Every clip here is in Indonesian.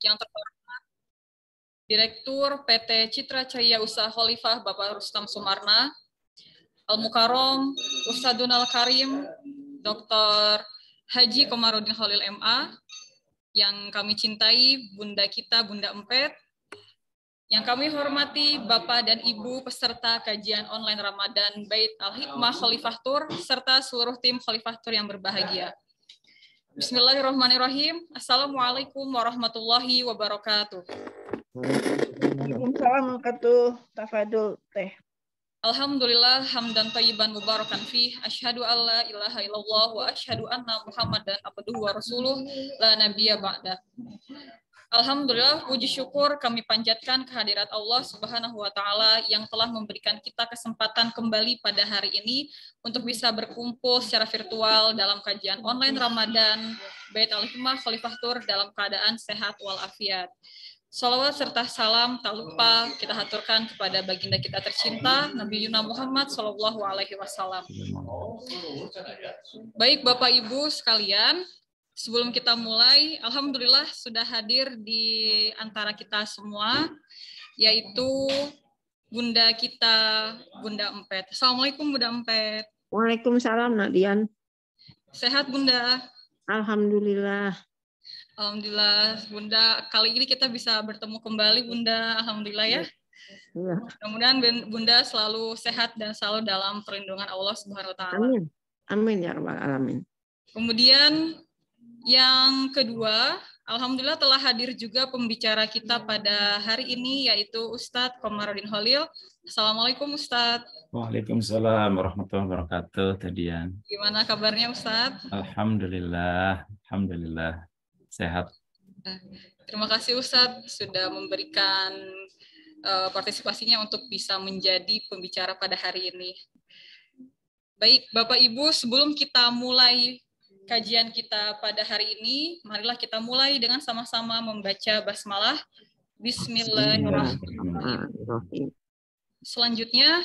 Yang terhormat Direktur PT Citra Cahya Usaha Khalifah Bapak Rustam Sumarna, Al-Mukarrom Ustadzun Al-Karim Dr. Haji Komarudin Khalil MA, yang kami cintai Bunda kita Bunda Empet, yang kami hormati Bapak dan Ibu peserta kajian online Ramadan Bait Al-Hikmah Khalifah Tour, serta seluruh tim Khalifah Tour yang berbahagia. Bismillahirrahmanirrahim. Assalamualaikum warahmatullahi wabarakatuh. Waalaikumsalam warahmatullahi wabarakatuh. Tafadul teh. Alhamdulillah hamdan thayyiban mubarakan fih, asyhadu alla ilaha illallah wa asyhadu anna Muhammadan abduhu wa rasuluh la nabiyya ba'da. Alhamdulillah, puji syukur kami panjatkan kehadirat Allah Subhanahu wa taala yang telah memberikan kita kesempatan kembali pada hari ini untuk bisa berkumpul secara virtual dalam kajian online Ramadan Bait Al-Hikmah Khalifah Tour dalam keadaan sehat walafiat. Salawat serta salam tak lupa kita haturkan kepada baginda kita tercinta Nabi Yuna Muhammad Sallallahu Alaihi Wasallam. Baik Bapak Ibu sekalian, sebelum kita mulai, alhamdulillah sudah hadir di antara kita semua, yaitu Bunda kita, Bunda Empet. Assalamualaikum Bunda Empet. Waalaikumsalam Nak Dian. Sehat Bunda? Alhamdulillah. Alhamdulillah Bunda, kali ini kita bisa bertemu kembali Bunda, alhamdulillah ya. Iya. Mudah-mudahan Bunda selalu sehat dan selalu dalam perlindungan Allah Subhanahu wa taala. Amin. Amin ya rabbal alamin. Kemudian yang kedua, alhamdulillah telah hadir juga pembicara kita pada hari ini, yaitu Ustadz Komarudin Khalil. Assalamualaikum Ustadz. Waalaikumsalam warahmatullahi wabarakatuh, Tadian. Gimana kabarnya Ustadz? Alhamdulillah, alhamdulillah sehat. Terima kasih Ustadz sudah memberikan partisipasinya untuk bisa menjadi pembicara pada hari ini. Baik, Bapak Ibu, sebelum kita mulai kajian kita pada hari ini, marilah kita mulai dengan sama-sama membaca basmalah. Bismillahirrahmanirrahim. Selanjutnya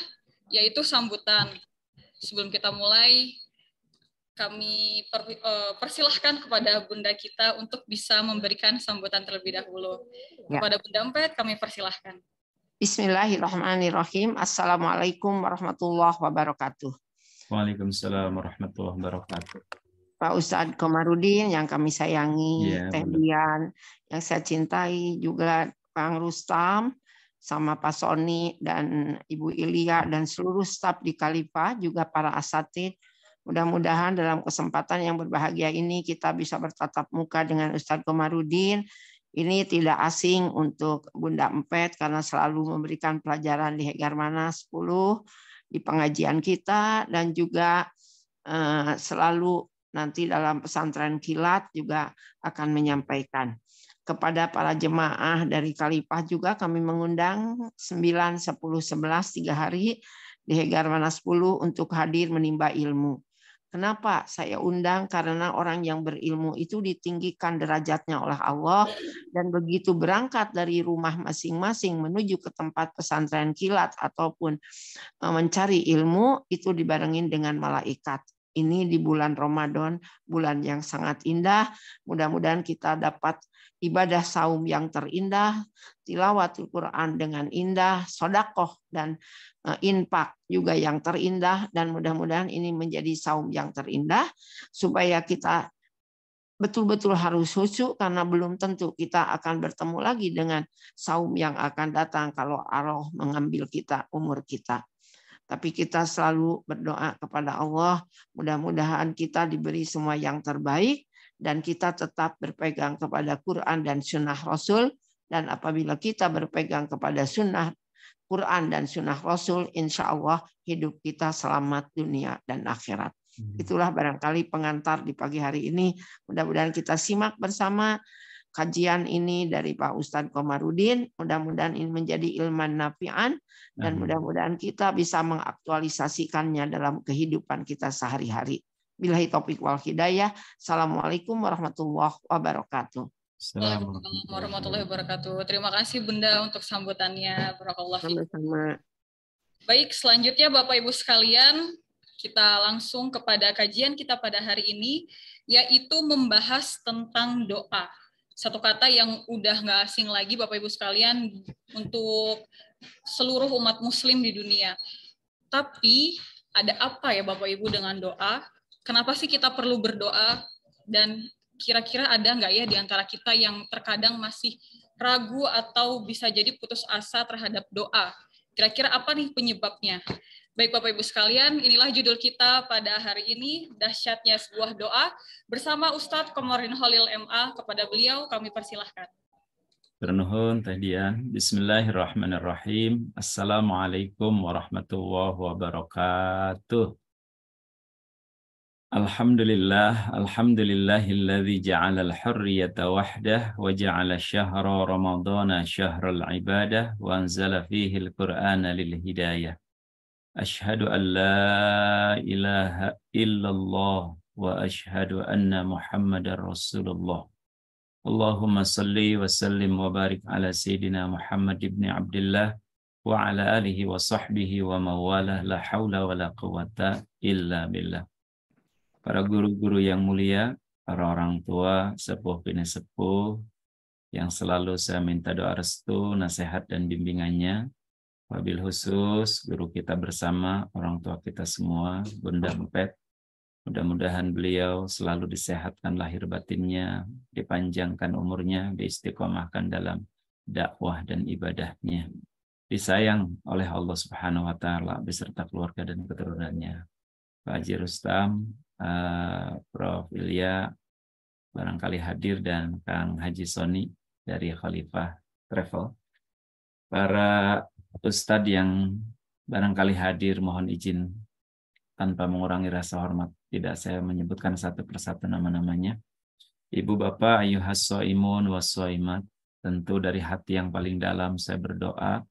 yaitu sambutan. Sebelum kita mulai, kami persilahkan kepada Bunda kita untuk bisa memberikan sambutan terlebih dahulu. Ya. Kepada Bunda Empet, kami persilahkan. Bismillahirrahmanirrahim. Assalamualaikum warahmatullahi wabarakatuh. Waalaikumsalam warahmatullahi wabarakatuh. Pak Ustadz Komarudin yang kami sayangi, Ya, Teh Dian yang saya cintai, juga Kang Rustam, sama Pak Soni dan Ibu Ilya dan seluruh staf di Khalifah, juga para asatidz. Mudah-mudahan dalam kesempatan yang berbahagia ini kita bisa bertatap muka dengan Ustadz Komarudin. Ini tidak asing untuk Bunda Empet karena selalu memberikan pelajaran di Hegarmana 10 di pengajian kita, dan juga selalu nanti dalam pesantren kilat juga akan menyampaikan. Kepada para jemaah dari Khalifah juga kami mengundang 9, 10, 11 3 hari di Hegarmana 10 untuk hadir menimba ilmu. Kenapa saya undang? Karena orang yang berilmu itu ditinggikan derajatnya oleh Allah, dan begitu berangkat dari rumah masing-masing menuju ke tempat pesantren kilat ataupun mencari ilmu, itu dibarengin dengan malaikat. Ini di bulan Ramadan, bulan yang sangat indah. Mudah-mudahan kita dapat ibadah saum yang terindah, tilawatul Quran dengan indah, sedekah dan infak juga yang terindah, dan mudah-mudahan ini menjadi saum yang terindah supaya kita betul-betul harus khusyuk karena belum tentu kita akan bertemu lagi dengan saum yang akan datang kalau Allah mengambil kita, umur kita. Tapi kita selalu berdoa kepada Allah, mudah-mudahan kita diberi semua yang terbaik, dan kita tetap berpegang kepada Quran dan Sunnah Rasul. Dan apabila kita berpegang kepada Sunnah Quran dan Sunnah Rasul, insya Allah hidup kita selamat dunia dan akhirat. Itulah barangkali pengantar di pagi hari ini. Mudah-mudahan kita simak bersama kajian ini dari Pak Ustadz Komarudin. Mudah-mudahan ini menjadi ilman nafi'an, dan mudah-mudahan kita bisa mengaktualisasikannya dalam kehidupan kita sehari-hari. Billahi taufiq wal hidayah. Assalamualaikum warahmatullahi wabarakatuh. Waalaikumsalam warahmatullahi wabarakatuh. Terima kasih Bunda untuk sambutannya. Barakallah. Sama-sama. Baik, selanjutnya Bapak Ibu sekalian, kita langsung kepada kajian kita pada hari ini, yaitu membahas tentang doa. satu kata yang udah nggak asing lagi Bapak Ibu sekalian untuk seluruh umat muslim di dunia. Tapi ada apa ya Bapak Ibu dengan doa? Kenapa sih kita perlu berdoa? Dan kira-kira ada nggak ya di antara kita yang terkadang masih ragu atau bisa jadi putus asa terhadap doa? Kira-kira apa nih penyebabnya? Baik Bapak Ibu sekalian, inilah judul kita pada hari ini, Dahsyatnya Sebuah Doa, bersama Ustadz Komarudin Holil MA. Kepada beliau kami persilahkan. Bernuhun Tadian. Bismillahirrahmanirrahim. Assalamualaikum warahmatullahi wabarakatuh. Alhamdulillahilladzi ja'ala al-hurriyata wahdah wa ja'ala syahra ramadana syahral ibadah wa anzala fihi al-Qur'ana lil hidayah. Ashhadu an la ilaha illallah wa ashhadu anna Muhammadar Rasulullah. Allahumma salli wa sallim wa barik ala Sayyidina Muhammad ibn Abdullah wa ala alihi wa sahbihi wa mawalah la hawla wa la quwata illa billah. Para guru-guru yang mulia, para orang tua, sepuh bini sepuh, yang selalu saya minta doa restu, nasihat dan bimbingannya. Wabil khusus guru kita bersama, orang tua kita semua, Bunda Empet. Mudah-mudahan beliau selalu disehatkan lahir batinnya, dipanjangkan umurnya, diistiqomahkan dalam dakwah dan ibadahnya. Disayang oleh Allah Subhanahu wa taala beserta keluarga dan keturunannya. Pak Haji Rustam, Prof. Ilya barangkali hadir, dan Kang Haji Soni dari Khalifah Travel. Para Ustadz yang barangkali hadir, mohon izin tanpa mengurangi rasa hormat, tidak saya menyebutkan satu persatu nama-namanya. Ibu Bapak, ayyuhas shaimun was shaimat, tentu dari hati yang paling dalam saya berdoa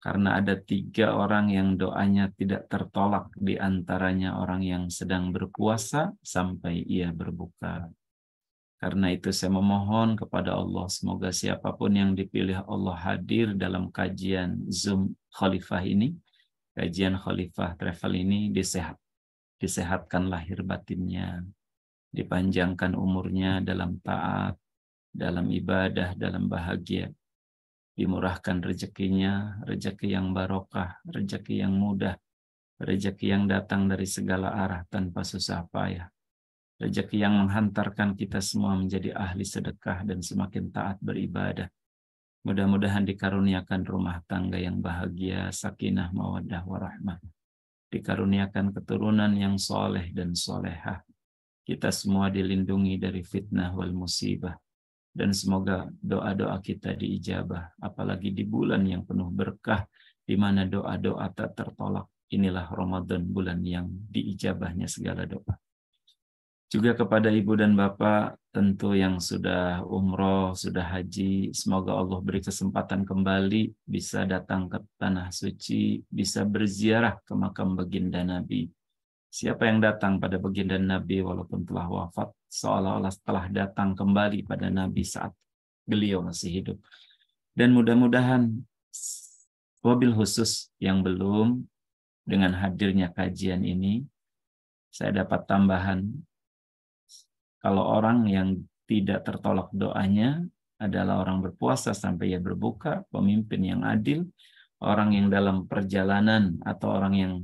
karena ada 3 orang yang doanya tidak tertolak, di antaranya orang yang sedang berpuasa sampai ia berbuka. Karena itu saya memohon kepada Allah, semoga siapapun yang dipilih Allah hadir dalam kajian Zoom Khalifah ini, kajian Khalifah Travel ini, disehatkan lahir batinnya, dipanjangkan umurnya dalam taat, dalam ibadah, dalam bahagia, dimurahkan rezekinya, rezeki yang barokah, rezeki yang mudah, rezeki yang datang dari segala arah tanpa susah payah, rezeki yang menghantarkan kita semua menjadi ahli sedekah dan semakin taat beribadah. Mudah-mudahan dikaruniakan rumah tangga yang bahagia, sakinah, mawaddah, warahmah. Dikaruniakan keturunan yang soleh dan solehah. Kita semua dilindungi dari fitnah wal musibah. Dan semoga doa-doa kita diijabah, apalagi di bulan yang penuh berkah, di mana doa-doa tak tertolak. Inilah Ramadan, bulan yang diijabahnya segala doa. Juga kepada ibu dan bapak, tentu yang sudah umroh, sudah haji, semoga Allah beri kesempatan kembali, bisa datang ke tanah suci, bisa berziarah ke makam baginda Nabi. Siapa yang datang pada baginda Nabi walaupun telah wafat, seolah-olah telah datang kembali pada Nabi saat beliau masih hidup. Dan mudah-mudahan wabil khusus yang belum, dengan hadirnya kajian ini, saya dapat tambahan, kalau orang yang tidak tertolak doanya adalah orang berpuasa sampai ia berbuka, pemimpin yang adil, orang yang dalam perjalanan, atau orang yang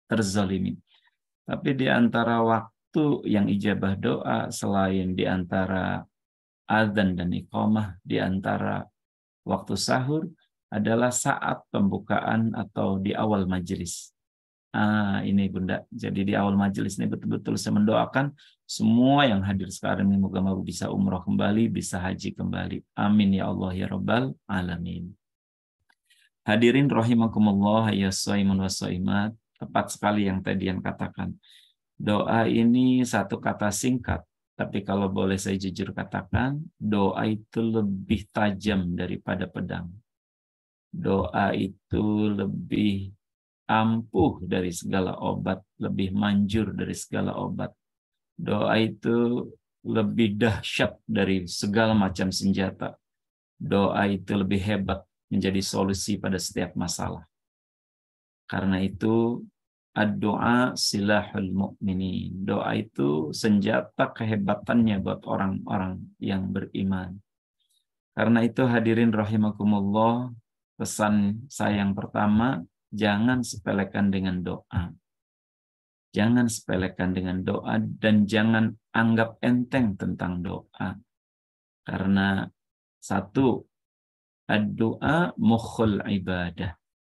terzalimi. Tapi di antara waktu yang ijabah doa, selain di antara adzan dan iqamah, di antara waktu sahur, adalah saat pembukaan atau di awal majelis. Ini Bunda, jadi di awal majelis ini betul-betul saya mendoakan semua yang hadir sekarang ini moga-moga bisa umroh kembali, bisa haji kembali. Amin ya Allah ya Rabbal Alamin. Hadirin rahimakumullah, ya shaimun wa shaimat. Tepat sekali yang tadi yang katakan. Doa ini satu kata singkat, tapi kalau boleh saya jujur katakan, doa itu lebih tajam daripada pedang. Doa itu lebih ampuh dari segala obat, lebih manjur dari segala obat. Doa itu lebih dahsyat dari segala macam senjata. Doa itu lebih hebat, menjadi solusi pada setiap masalah. Karena itu ad-du'a silahul mu'minin. Doa itu senjata kehebatannya buat orang-orang yang beriman. Karena itu hadirin rahimakumullah, pesan saya yang pertama, jangan sepelekan dengan doa. Jangan sepelekan dengan doa dan jangan anggap enteng tentang doa. Karena satu, ad-du'a mukhul ibadah.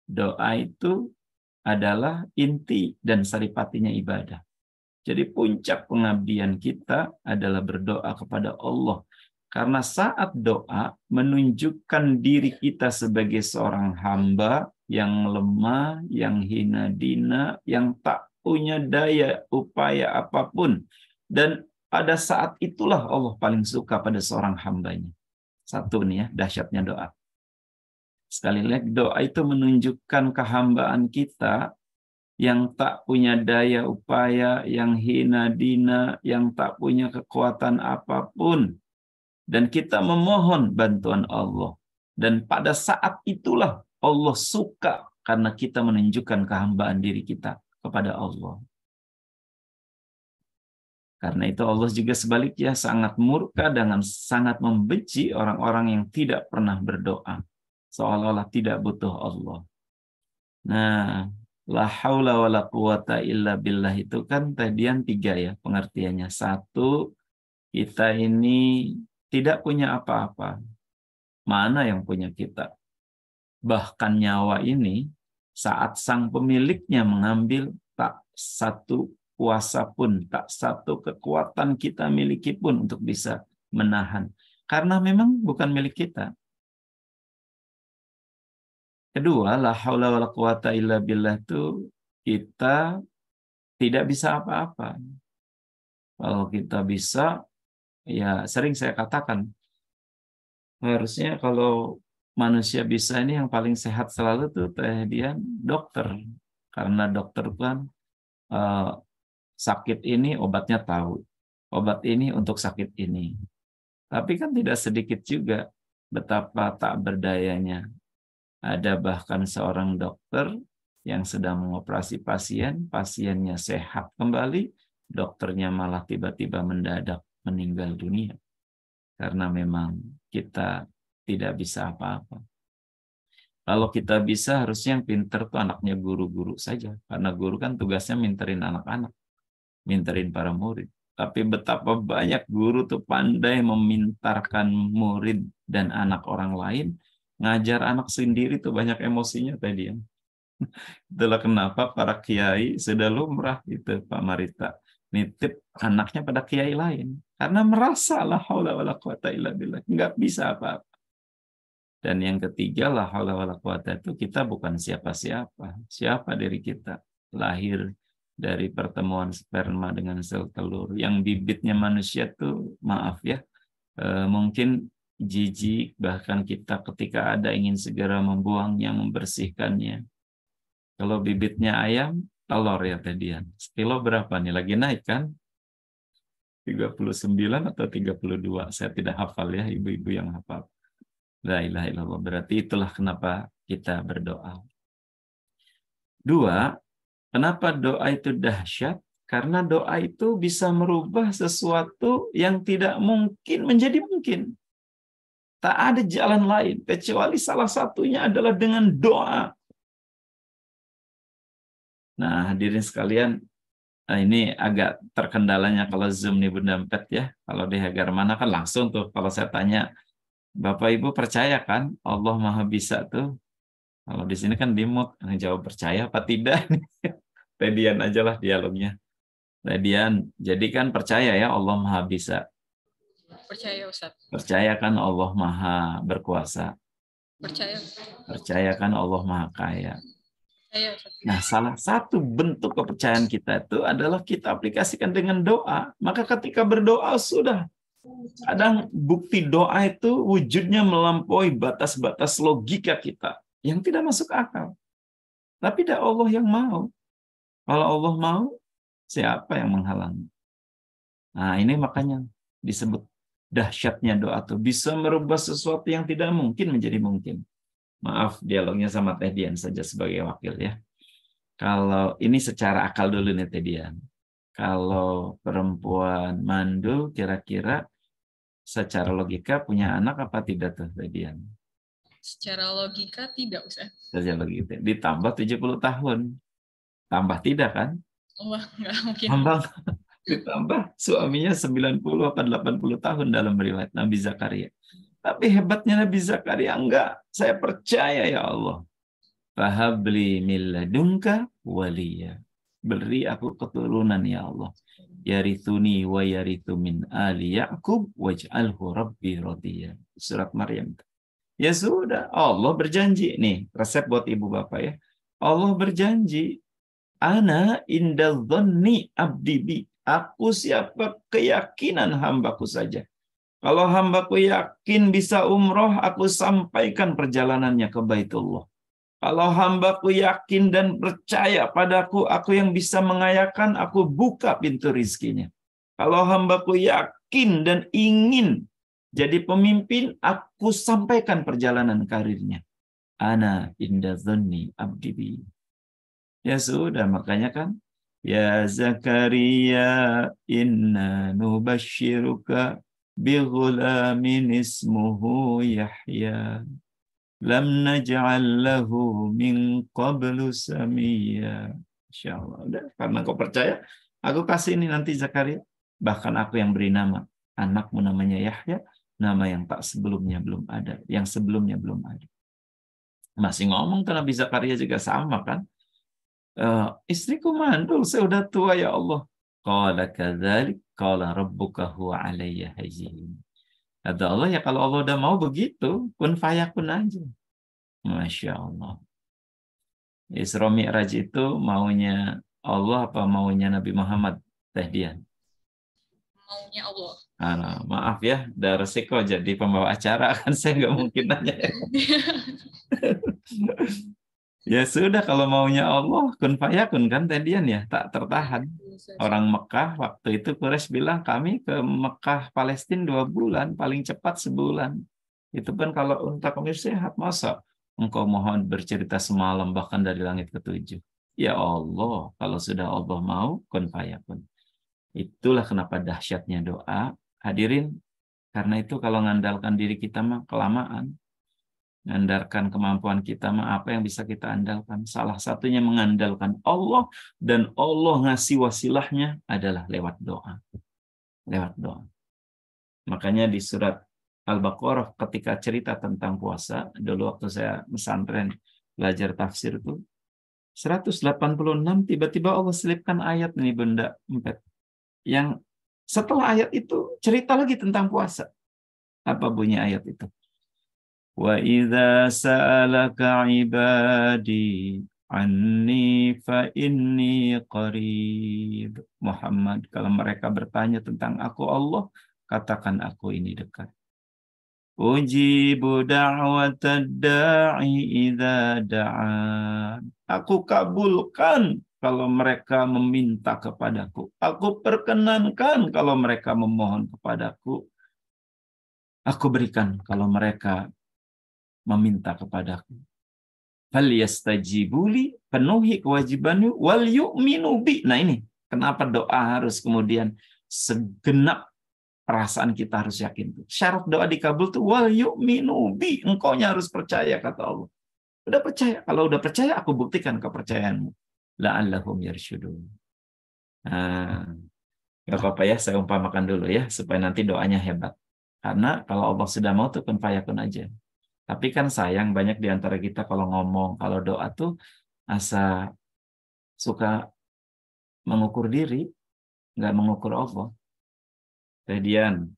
Doa itu adalah inti dan saripatinya ibadah. Jadi puncak pengabdian kita adalah berdoa kepada Allah. Karena saat doa menunjukkan diri kita sebagai seorang hamba yang lemah, yang hina dina, yang tak punya daya upaya apapun. Dan pada saat itulah Allah paling suka pada seorang hambanya. Satu nih ya, dahsyatnya doa. Sekali lagi, doa itu menunjukkan kehambaan kita yang tak punya daya upaya, yang hina dina, yang tak punya kekuatan apapun. Dan kita memohon bantuan Allah. Dan pada saat itulah Allah suka karena kita menunjukkan kehambaan diri kita kepada Allah. Karena itu Allah juga sebaliknya sangat murka dan sangat membenci orang-orang yang tidak pernah berdoa. Seolah-olah tidak butuh Allah. Nah, la haula wa la quwata illa billah itu kan tadian 3 ya pengertiannya. 1, kita ini tidak punya apa-apa. Mana yang punya kita? Bahkan nyawa ini saat sang pemiliknya mengambil, tak satu kuasa pun, tak satu kekuatan kita miliki pun untuk bisa menahan. Karena memang bukan milik kita. Kedua, la haula wa la quwata illa billah itu kita tidak bisa apa-apa. Kalau kita bisa, ya sering saya katakan, harusnya kalau manusia bisa ini yang paling sehat selalu tuh Dian, dokter. Karena dokter kan sakit ini obatnya tahu. Obat ini untuk sakit ini. Tapi kan tidak sedikit juga betapa tak berdayanya. Ada bahkan seorang dokter yang sedang mengoperasi pasien, pasiennya sehat kembali, dokternya malah tiba-tiba mendadak meninggal dunia. Karena memang kita tidak bisa apa-apa. Kalau kita bisa, harusnya yang pinter tuh anaknya guru-guru saja. Karena guru kan tugasnya minterin anak-anak, minterin para murid. Tapi betapa banyak guru tuh pandai memintarkan murid dan anak orang lain, ngajar anak sendiri tuh banyak emosinya tadi ya. Itulah kenapa para kiai sudah lumrah itu Pak Marita nitip anaknya pada kiai lain karena merasa la haula wala quwata illa billah, nggak bisa apa-apa. Dan yang ketiga, la haula wala quwata itu kita bukan siapa-siapa. Siapa diri kita? Lahir dari pertemuan sperma dengan sel telur. Yang bibitnya manusia tuh maaf ya, mungkin jijik, bahkan kita ketika ada ingin segera membuangnya, membersihkannya. Kalau bibitnya ayam, telur ya tadian. Sekilo berapa nih? Lagi naik kan? 39 atau 32? Saya tidak hafal ya, ibu-ibu yang hafal. La ilaha illallah. Berarti itulah kenapa kita berdoa. 2, kenapa doa itu dahsyat? Karena doa itu bisa merubah sesuatu yang tidak mungkin menjadi mungkin. Tak ada jalan lain, kecuali salah satunya adalah dengan doa. Nah, hadirin sekalian, ini agak terkendalanya kalau Zoom nih Bunda Empet ya. Kalau di Hagar mana kan langsung tuh, kalau saya tanya, Bapak Ibu percaya kan Allah Maha Bisa tuh? Kalau di sini kan di-mute, jawab percaya apa tidak? Tedian aja lah dialognya. Tedian, jadi kan percaya ya Allah Maha Bisa. Percaya Ustaz. Percaya kan Allah Maha Berkuasa. Percaya. Percaya kan Allah Maha Kaya. Nah, Ustaz. salah satu bentuk kepercayaan kita itu adalah kita aplikasikan dengan doa. Maka ketika berdoa sudah. Kadang bukti doa itu wujudnya melampaui batas-batas logika kita yang tidak masuk akal. Tapi tidak Allah yang mau. Kalau Allah mau, siapa yang menghalangi? Nah, ini makanya disebut dahsyatnya doa itu bisa merubah sesuatu yang tidak mungkin menjadi mungkin. Maaf, dialognya sama Teh Dian saja sebagai wakil ya. Kalau ini secara akal dulu nih Teh Dian. Kalau perempuan mandul kira-kira secara logika punya anak apa tidak tuh Teh Dian? Secara logika tidak, Ustaz. Secara logika. Ditambah 70 tahun. Tambah tidak kan? Wah, nggak mungkin. Tambah. Ditambah suaminya 90 atau 80 tahun dalam riwayat Nabi Zakaria. Tapi hebatnya Nabi Zakaria enggak. Saya percaya ya Allah. Fahabli min ladunka waliya. Beri aku keturunan ya Allah. Yarithuni wa yarithu min ali Ya'qub waj'alhu rabbi radiyya. Surat Maryam. Ya sudah, Allah berjanji. Nih, resep buat ibu bapak ya. Allah berjanji. Ana indal dhanni abdi bi. Aku siapa keyakinan hambaku saja. Kalau hambaku yakin bisa umroh, aku sampaikan perjalanannya ke Baitullah. Kalau hambaku yakin dan percaya padaku, aku yang bisa mengayakan, aku buka pintu rizkinya. Kalau hambaku yakin dan ingin jadi pemimpin, aku sampaikan perjalanan karirnya. Ana inda dhanni abdi bi. Ya sudah, makanya kan ya Zakaria inna nubashiruka bighulamin ismuhu Yahya lam naj'al lahu min qablu samiyya. Insyaallah. Udah, karena kau percaya, aku kasih ini nanti Zakaria. Bahkan aku yang beri nama. Anakmu namanya Yahya, nama yang tak sebelumnya belum ada, yang sebelumnya belum ada. Masih ngomong tuh Nabi Zakaria juga sama kan? Istriku mandul, saya udah tua ya Allah. Qala kadzalik qala rabbuka huwa alayya hayyin. Kata Allah, ya kalau Allah udah mau begitu, kun fayakun aja. Masya Allah. Isra Mi'raj itu maunya Allah apa maunya Nabi Muhammad? Teh Dian. Maunya Allah. Maaf ya, udah resiko jadi pembawa acara kan saya nggak mungkin nanya. Ya sudah, kalau maunya Allah kun fayakun kan Teh Dian ya, tak tertahan. Orang Mekah waktu itu Quraisy bilang kami ke Mekah Palestina 2 bulan, paling cepat sebulan. Itu kan kalau unta kami sehat, masa engkau mohon bercerita semalam bahkan dari langit ke-7. Ya Allah, kalau sudah Allah mau kun fayakun. Itulah kenapa dahsyatnya doa. Hadirin, karena itu kalau ngandalkan diri kita mah kelamaan. Mengandalkan kemampuan kita mah apa yang bisa kita andalkan? Salah satunya mengandalkan Allah, dan Allah ngasih wasilahnya adalah lewat doa. Lewat doa. Makanya di surat Al-Baqarah ketika cerita tentang puasa, dulu waktu saya pesantren belajar tafsir itu 186 tiba-tiba Allah selipkan ayat nih Bunda Empet. Yang setelah ayat itu cerita lagi tentang puasa. Apa bunyi ayat itu? Wa idza sa'alaka 'ibadi anni fa inni qarib. Muhammad, kalau mereka bertanya tentang aku Allah, katakan aku ini dekat. Ujibu da'watad da'i idza da'an. Aku kabulkan kalau mereka meminta kepadaku. Aku perkenankan kalau mereka memohon kepadaku. Aku berikan kalau mereka meminta kepadaku. Fal yastajibuli, penuhi kewajibannya, wal yu'minu bi. Nah ini, kenapa doa harus kemudian segenap perasaan kita harus yakin. Syarat doa dikabul tuh wal yu'minu bi. Engkaunya harus percaya, kata Allah. Udah percaya. Kalau udah percaya, aku buktikan kepercayaanmu. La'allahum yarsyudun. Nah, gak apa-apa ya, saya umpamakan dulu ya, supaya nanti doanya hebat. Karena kalau Allah sudah mau tuh kun fayakun aja. Tapi kan sayang banyak di antara kita kalau ngomong, kalau doa tuh asa suka mengukur diri, nggak mengukur Allah. Kemudian,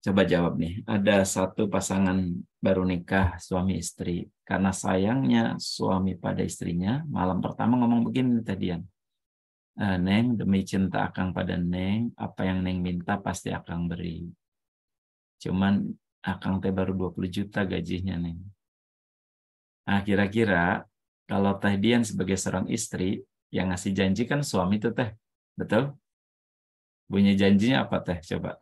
coba jawab nih. Ada satu pasangan baru nikah, suami istri. Karena sayangnya suami pada istrinya, malam pertama ngomong begini tadian. Neng, demi cinta akang pada Neng, apa yang Neng minta pasti akang beri. Cuman akang teh baru 20 juta gajinya, Neng. Nah, kira-kira kalau Teh Dian sebagai seorang istri yang ngasih janji kan suami itu Teh. Betul? Bunyi janjinya apa Teh? Coba.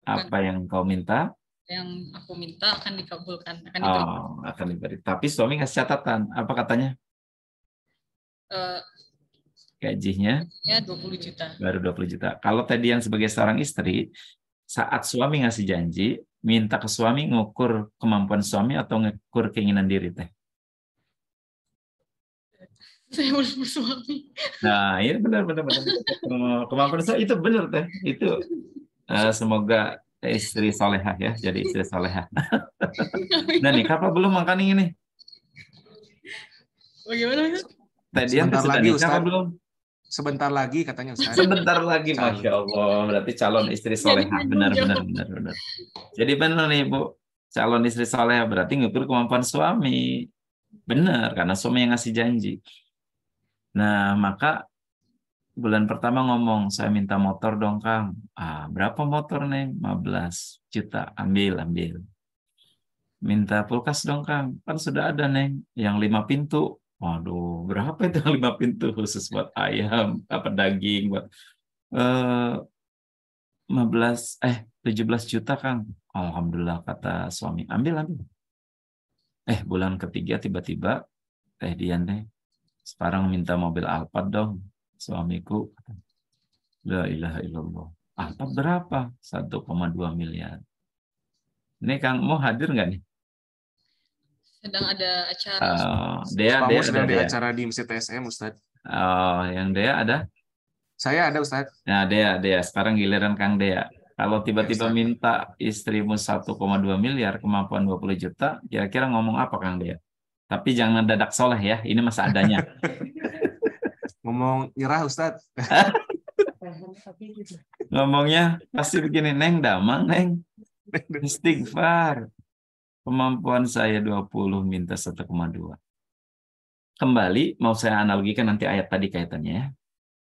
Apa yang kau minta? yang aku minta akan dikabulkan, akan diterima. Oh, akan diberi. Tapi suami ngasih catatan. Apa katanya? Gajinya Ya 20 juta. baru 20 juta. Kalau tadi yang sebagai seorang istri, saat suami ngasih janji, minta ke suami ngukur kemampuan suami atau ngukur keinginan diri teh? Saya belum bersuami. Nah, iya benar. Kemampuan suami itu benar teh. Itu semoga istri solehah ya, jadi istri solehah. Nah nih, kapan belum makan ini? Bagaimana Ustaz? Tadian Sebentar sudah lagi, nikah apa Ustaz. belum? Sebentar lagi katanya Ustaz. Sebentar lagi, Calon. Masya Allah. Berarti calon istri solehah. Benar. Jadi benar nih, Bu. Calon istri solehah berarti ngukur kemampuan suami. Benar, karena suami yang ngasih janji. Nah, maka bulan pertama ngomong, saya minta motor dong, Kang. Berapa motor, Neng? 15 juta. Ambil. Minta kulkas dong, Kang. Kan sudah ada, Neng. Yang 5 pintu. Waduh, berapa itu yang 5 pintu? Khusus buat ayam, apa daging, buat 17 juta, Kang. Alhamdulillah, kata suami. Ambil. Bulan ketiga tiba-tiba Teh Dian sekarang minta mobil Alphard dong, suamiku. La ilaha illallah. Alphard berapa? 1,2 miliar. Ini Kang mau hadir nggak nih? Sedang ada acara. Dea sedang ada di acara di Masjid TSM, Ustaz. Yang Dea ada? Saya ada, Ustaz. Nah, Dea. Sekarang giliran Kang Dea. Kalau tiba-tiba Ya, minta istrimu 1,2 miliar, kemampuan 20 juta, kira-kira ngomong apa Kang Dea? Tapi jangan dadak soleh ya, ini masa adanya. Ngomong nyerah, Ustaz. Ngomongnya pasti begini, Neng, damang, Neng. Istighfar. Kemampuan saya 20, minta 1,2. Kembali, mau saya analogikan nanti ayat tadi kaitannya ya.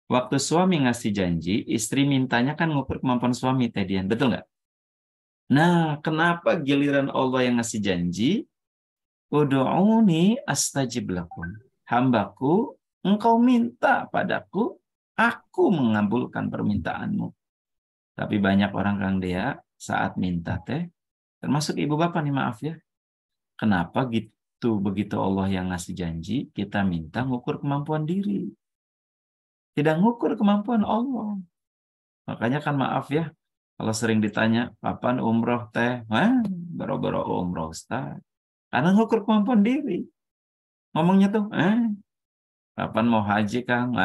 Waktu suami ngasih janji, istri mintanya kan ngukur kemampuan suami, Teh Dian. Betul nggak? Nah, kenapa giliran Allah yang ngasih janji? Udu'uni astajib lakum. Hambaku, engkau minta padaku, aku mengabulkan permintaanmu. Tapi banyak orang Kang Dea saat minta teh, termasuk ibu bapak nih maaf ya. Kenapa gitu begitu Allah yang ngasih janji, kita minta ngukur kemampuan diri. Tidak ngukur kemampuan Allah. Makanya kan maaf ya, kalau sering ditanya, kapan umroh teh? Boro-boro umroh Ustaz. Karena ngukur kemampuan diri. Ngomongnya tuh, kapan mau haji Kang?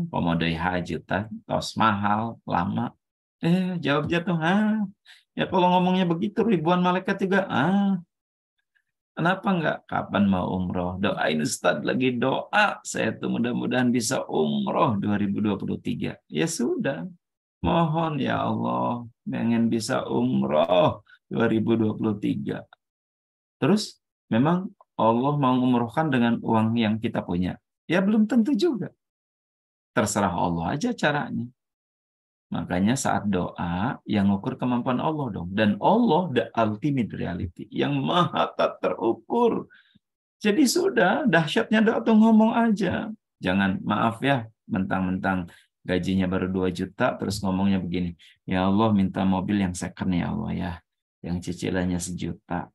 Pemodai haji teh, tos mahal, lama. Jawabnya tuh, ya kalau ngomongnya begitu ribuan malaikat juga, kenapa enggak? Kapan mau umroh? Doain Ustaz lagi doa, saya tuh mudah-mudahan bisa umroh 2023. Ya sudah, mohon ya Allah, pengen bisa umroh 2023. Terus, memang Allah mau umrohkan dengan uang yang kita punya. Ya belum tentu juga. Terserah Allah aja caranya. Makanya saat doa, yang ngukur kemampuan Allah dong. Dan Allah the ultimate reality. Yang maha tak terukur. Jadi sudah, dahsyatnya doa tuh ngomong aja. Jangan, maaf ya, mentang-mentang gajinya baru 2 juta, terus ngomongnya begini, ya Allah minta mobil yang second ya Allah ya. Yang cicilannya 1 juta.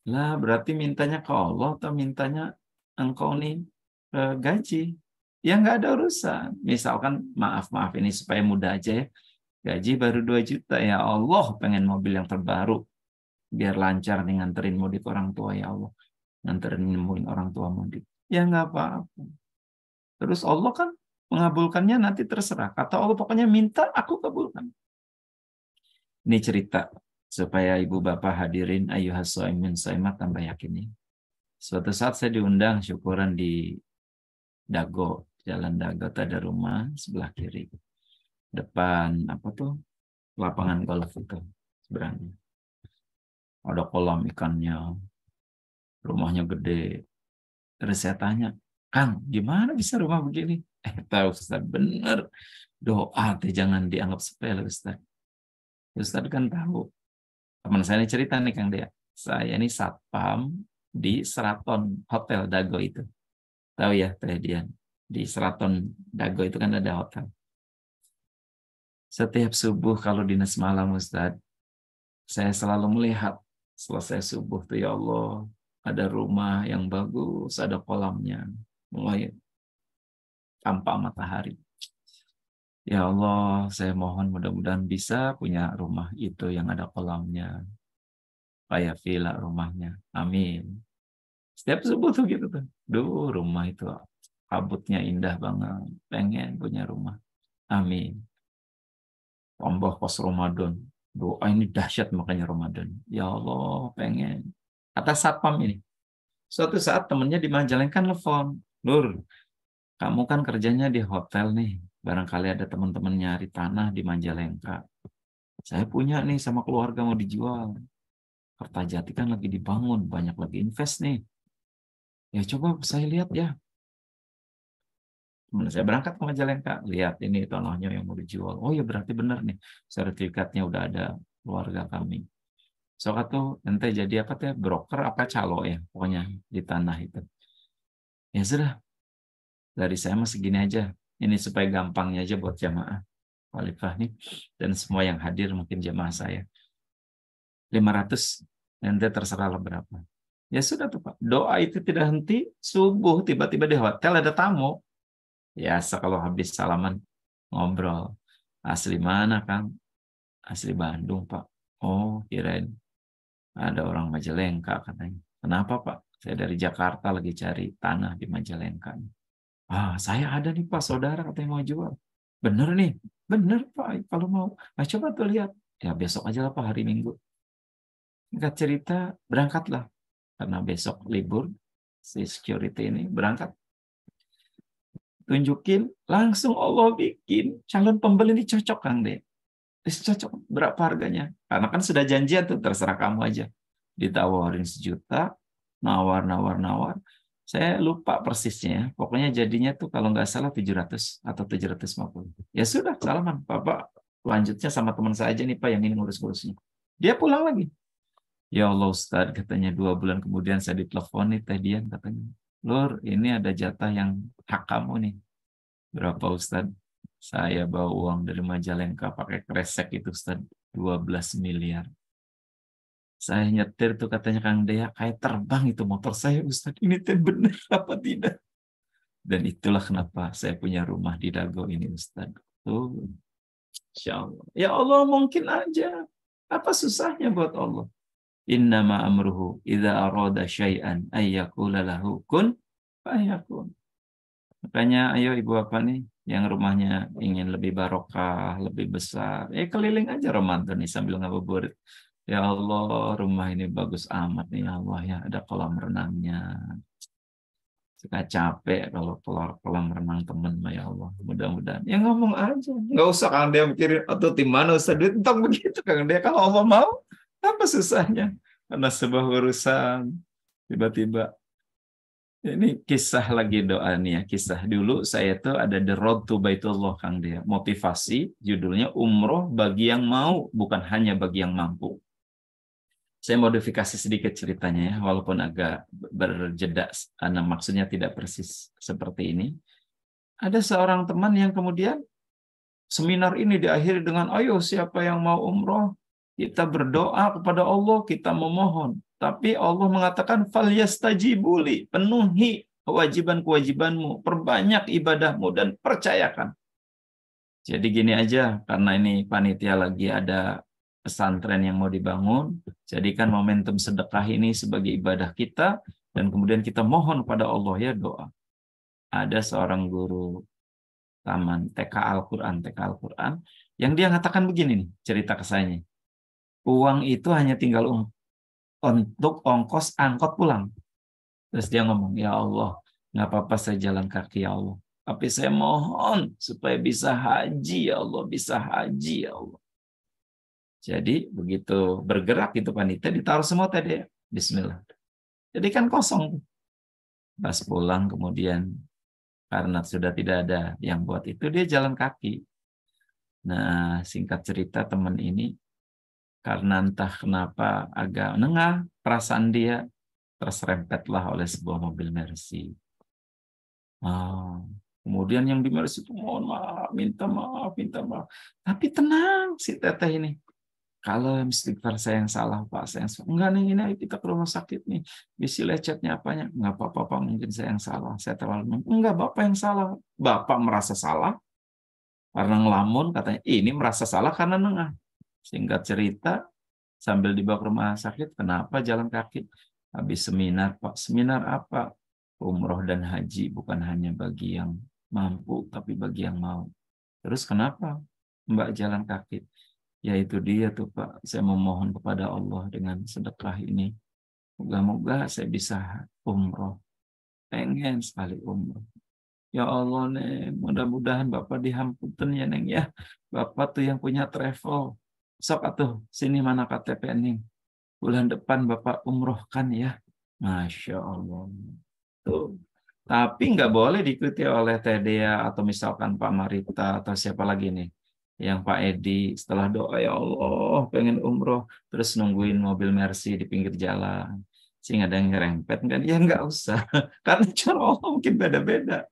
Lah berarti mintanya ke Allah atau mintanya engkau nih gaji? Ya nggak ada urusan. Misalkan maaf ini supaya mudah aja ya. Gaji baru 2 juta ya Allah pengen mobil yang terbaru biar lancar nih nganterin mudik orang tua ya Allah. Nganterin nemuin orang tua mudik. Ya nggak apa-apa. Terus Allah kan mengabulkannya nanti terserah. Kata Allah pokoknya minta aku kabulkan. Ini cerita supaya ibu bapak hadirin ayyuhas shaimin shaimat tambah yakin nih. Suatu saat saya diundang syukuran di Dago, Jalan Dago, ada rumah sebelah kiri. Depan apa tuh? Lapangan golf itu seberangnya. Ada kolam ikannya. Rumahnya gede. Terus saya tanya, "Kang, gimana bisa rumah begini?" Tahu Ustaz, bener. Doa teh jangan dianggap sepele Ustaz. Ustaz kan tahu. Teman saya ini cerita nih Kang Dea. Saya ini satpam di Sheraton Hotel Dago itu. Tahu ya Teh Dian? Di Sheraton Dago itu kan ada hotel. Setiap subuh kalau dinas malam Ustaz, saya selalu melihat selesai subuh tuh, ya Allah, ada rumah yang bagus, ada kolamnya, mulai tanpa matahari. Ya Allah, saya mohon mudah-mudahan bisa punya rumah itu yang ada kolamnya, kayak villa rumahnya. Amin. Setiap subuh tuh gitu tuh. Duh, rumah itu kabutnya indah banget. Pengen punya rumah. Amin. Tambah pas Ramadan. Doa ini dahsyat makanya Ramadan. Ya Allah, pengen. Kata satpam ini. Suatu saat temennya di Majalengka telepon. Nur, kamu kan kerjanya di hotel nih. Barangkali ada teman-teman nyari tanah di Majalengka. Saya punya nih sama keluarga mau dijual. Kertajati kan lagi dibangun. Banyak lagi invest nih. Ya coba saya lihat ya. Saya berangkat ke Majalengka, lihat ini tanahnya yang mau dijual. Oh ya berarti benar nih, sertifikatnya udah ada keluarga kami. So tuh ente jadi apa teh, broker apa calo ya, pokoknya di tanah itu. Ya sudah, dari saya mah segini aja. Ini supaya gampangnya aja buat jamaah Khalifah nih dan semua yang hadir mungkin jamaah saya. 500 ente terserah berapa. Ya sudah tuh Pak, doa itu tidak henti, subuh tiba-tiba di hotel ada tamu. Ya, kalau habis salaman ngobrol. Asli mana, Kang? Asli Bandung, Pak. Oh, kirain ada orang Majalengka katanya. Kenapa, Pak? Saya dari Jakarta lagi cari tanah di Majalengka. Ah, saya ada nih, Pak, saudara katanya mau jual. Bener nih, bener, Pak. Kalau mau, nah, coba tuh lihat. Ya, besok aja lah, Pak, hari Minggu. Singkat cerita, berangkatlah. Karena besok libur, si security ini berangkat. Tunjukin, langsung Allah bikin calon pembeli ini cocok, Kang deh. Cocok, berapa harganya? Karena kan sudah janjian tuh, terserah kamu aja. Ditawarin 1 juta, nawar. Saya lupa persisnya, pokoknya jadinya tuh kalau nggak salah 700 atau 750. Ya sudah, salaman, Bapak. Lanjutnya sama teman saya aja nih Pak yang ini ngurus-ngurusnya. Dia pulang lagi. Ya Allah Ustadz, katanya 2 bulan kemudian saya ditelepon nih Teh Dian, katanya. Lur, ini ada jatah yang hak kamu nih. Berapa Ustadz? Saya bawa uang dari Majalengka pakai kresek itu Ustadz, 12 miliar. Saya nyetir tuh katanya Kang Dea, kayak terbang itu motor saya Ustadz. Ini teh benar apa tidak? Dan itulah kenapa saya punya rumah di Dago ini Ustadz. Tuh, Insya Allah. Ya Allah mungkin aja. Apa susahnya buat Allah? Innama amruhu idza arada syai'an ayyakula lahu kun fayakun. Makanya ayo ibu bapak nih yang rumahnya ingin lebih barokah, lebih besar, keliling aja Ramadan nih sambil ngabuburit. Ya Allah, rumah ini bagus amat nih ya Allah ya, ada kolam renangnya. Suka capek kalau keluar kolam renang temen, ya Allah. Mudah-mudahan. Ya ngomong aja. Nggak usah Kang Dea mikirin, atau di mana Ustaz duit, entah begitu Kang Dea. Kalau Allah mau, apa susahnya? Karena sebuah urusan, tiba-tiba. Ini kisah lagi doa nih ya. Kisah dulu saya tuh ada The Road to Baitullah Kang Dea. Motivasi, judulnya umroh bagi yang mau, bukan hanya bagi yang mampu. Saya modifikasi sedikit ceritanya ya, walaupun agak berjeda, maksudnya tidak persis seperti ini. Ada seorang teman yang kemudian seminar ini diakhiri dengan, ayo siapa yang mau umroh, kita berdoa kepada Allah, kita memohon. Tapi Allah mengatakan, falyastajibuli, penuhi kewajiban-kewajibanmu, perbanyak ibadahmu, dan percayakan. Jadi gini aja, karena ini panitia lagi ada pesantren yang mau dibangun, jadikan momentum sedekah ini sebagai ibadah kita, dan kemudian kita mohon pada Allah ya doa. Ada seorang guru taman TK Al-Quran, yang dia mengatakan begini nih, cerita ke saya. Uang itu hanya tinggal untuk ongkos angkot pulang. Terus dia ngomong, ya Allah, nggak apa-apa saya jalan kaki ya Allah. Tapi saya mohon supaya bisa haji ya Allah, bisa haji ya Allah. Jadi begitu bergerak itu panitia ditaruh semua tadi, Bismillah. Jadi kan kosong. Pas pulang kemudian karena sudah tidak ada yang buat itu, dia jalan kaki. Nah singkat cerita teman ini karena entah kenapa agak nengah perasaan dia, terserempetlah oleh sebuah mobil Mercy. Kemudian yang di Mercy itu mohon maaf, minta maaf. Tapi tenang si teteh ini. Kalau istighfar saya yang salah, Pak, saya yang salah. Enggak nih, ini kita ke rumah sakit nih. Bisi lecetnya apanya? Enggak apa-apa, Pak, mungkin saya yang salah. Saya terlalu... Enggak, Bapak yang salah. Bapak merasa salah karena ngelamun, katanya, ini merasa salah karena nengah. Singkat cerita, sambil dibawa ke rumah sakit, kenapa jalan kaki? Habis seminar, Pak. Seminar apa? Umroh dan haji, bukan hanya bagi yang mampu, tapi bagi yang mau. Terus kenapa Mbak jalan kaki? Ya itu dia tuh Pak, saya memohon kepada Allah dengan sedekah ini. Moga-moga saya bisa umroh. Pengen sekali umroh. Ya Allah, Neng, mudah-mudahan Bapak dihampunten ya, Neng ya. Bapak tuh yang punya travel. Sok atuh, sini mana KTP Neng. Bulan depan Bapak umrohkan ya. Masya Allah. Tuh. Tapi nggak boleh diikuti oleh Teh Dea atau misalkan Pak Marita atau siapa lagi nih. Yang Pak Edi setelah doa, ya Allah pengen umroh, terus nungguin mobil Mercy di pinggir jalan. Sehingga ada yang nyerempet kan? Ya nggak usah. Karena cara Allah mungkin beda-beda.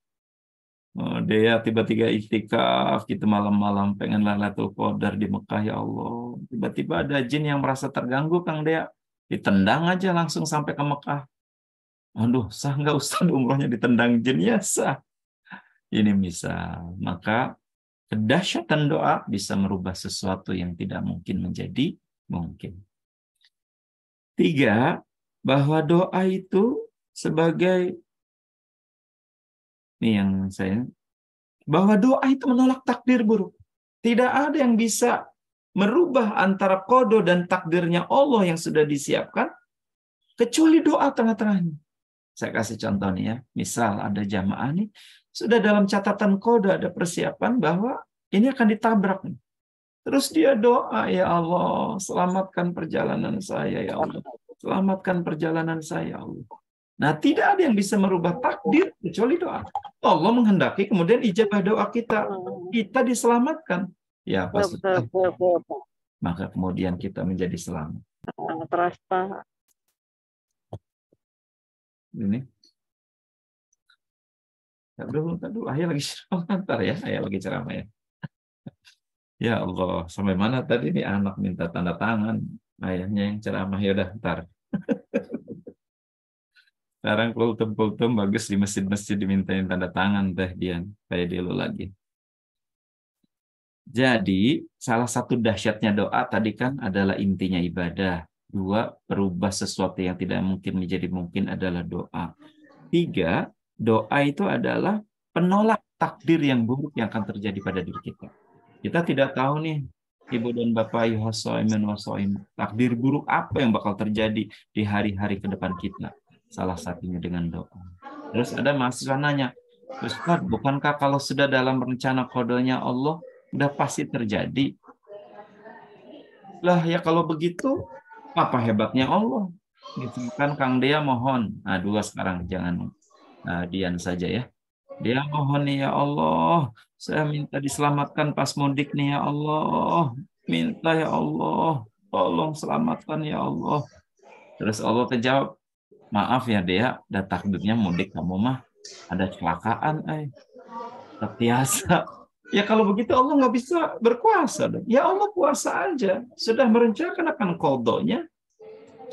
Oh, dia tiba-tiba iktikaf gitu malam-malam pengen Lailatul Qadar di Mekah, ya Allah. Tiba-tiba ada jin yang merasa terganggu, Kang Dea. Ditendang aja langsung sampai ke Mekah. Aduh, sah nggak usah umrohnya ditendang jin? Ya sah. Ini bisa. Maka kedahsyatan doa bisa merubah sesuatu yang tidak mungkin menjadi mungkin. 3, bahwa doa itu sebagai, ini yang saya, bahwa doa itu menolak takdir buruk. Tidak ada yang bisa merubah antara qada dan takdirnya Allah yang sudah disiapkan, kecuali doa tengah-tengahnya. Saya kasih contoh nih ya, misal ada jamaah nih, sudah dalam catatan qada ada persiapan bahwa ini akan ditabrak nih. Terus dia doa, ya Allah, selamatkan perjalanan saya, ya Allah. Selamatkan perjalanan saya, ya Allah. Nah, tidak ada yang bisa merubah takdir kecuali doa. Allah menghendaki kemudian ijabah doa kita. Kita diselamatkan. Ya, pasti. Maka kemudian kita menjadi selamat. Terus Pak. Ini. Aduh, ayah lagi ceramah ntar ya. Ayah lagi ceramah ya. Ya Allah, sampai mana tadi nih anak minta tanda tangan. Ayahnya yang ceramah, ya udah ntar. Sekarang kultum bagus di masjid-masjid dimintain tanda tangan Teh Dian. Kayak dulu lagi. Jadi, salah satu dahsyatnya doa tadi kan adalah intinya ibadah. 2, berubah sesuatu yang tidak mungkin menjadi mungkin adalah doa. 3, doa itu adalah penolak takdir yang buruk yang akan terjadi pada diri kita. Kita tidak tahu nih, Ibu dan Bapak Yuhasoimen Wasoim, takdir buruk apa yang bakal terjadi di hari-hari ke depan kita. Salah satunya dengan doa. Terus ada mahasiswa nanya, Ustaz, bukankah kalau sudah dalam rencana qadanya Allah, udah pasti terjadi? Lah ya kalau begitu, apa hebatnya Allah? Misalkan Kang Dea mohon, nah 2 sekarang, jangan Dian saja ya. Dia mohon nih, ya Allah, saya minta diselamatkan pas mudik nih, ya Allah. Minta ya Allah, tolong selamatkan ya Allah. Terus Allah terjawab, maaf ya Dea, udah takdirnya mudik kamu mah ada kecelakaan, terbiasa. Ya kalau begitu Allah nggak bisa berkuasa dong. Ya Allah kuasa aja, sudah merencanakan akan qadanya.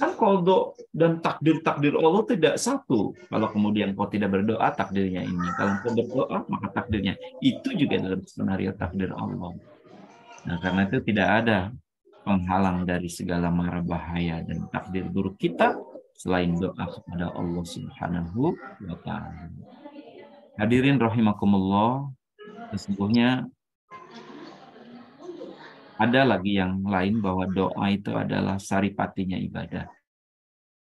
Kan qada dan takdir Allah tidak satu. Kalau kemudian kau tidak berdoa, takdirnya ini. Kalau kau berdoa, maka takdirnya. Itu juga dalam skenario takdir Allah. Nah, karena itu tidak ada penghalang dari segala mara bahaya dan takdir buruk kita selain doa kepada Allah Subhanahu wa Ta'ala. Hadirin rahimakumullah, sesungguhnya ada lagi yang lain bahwa doa itu adalah saripatinya ibadah.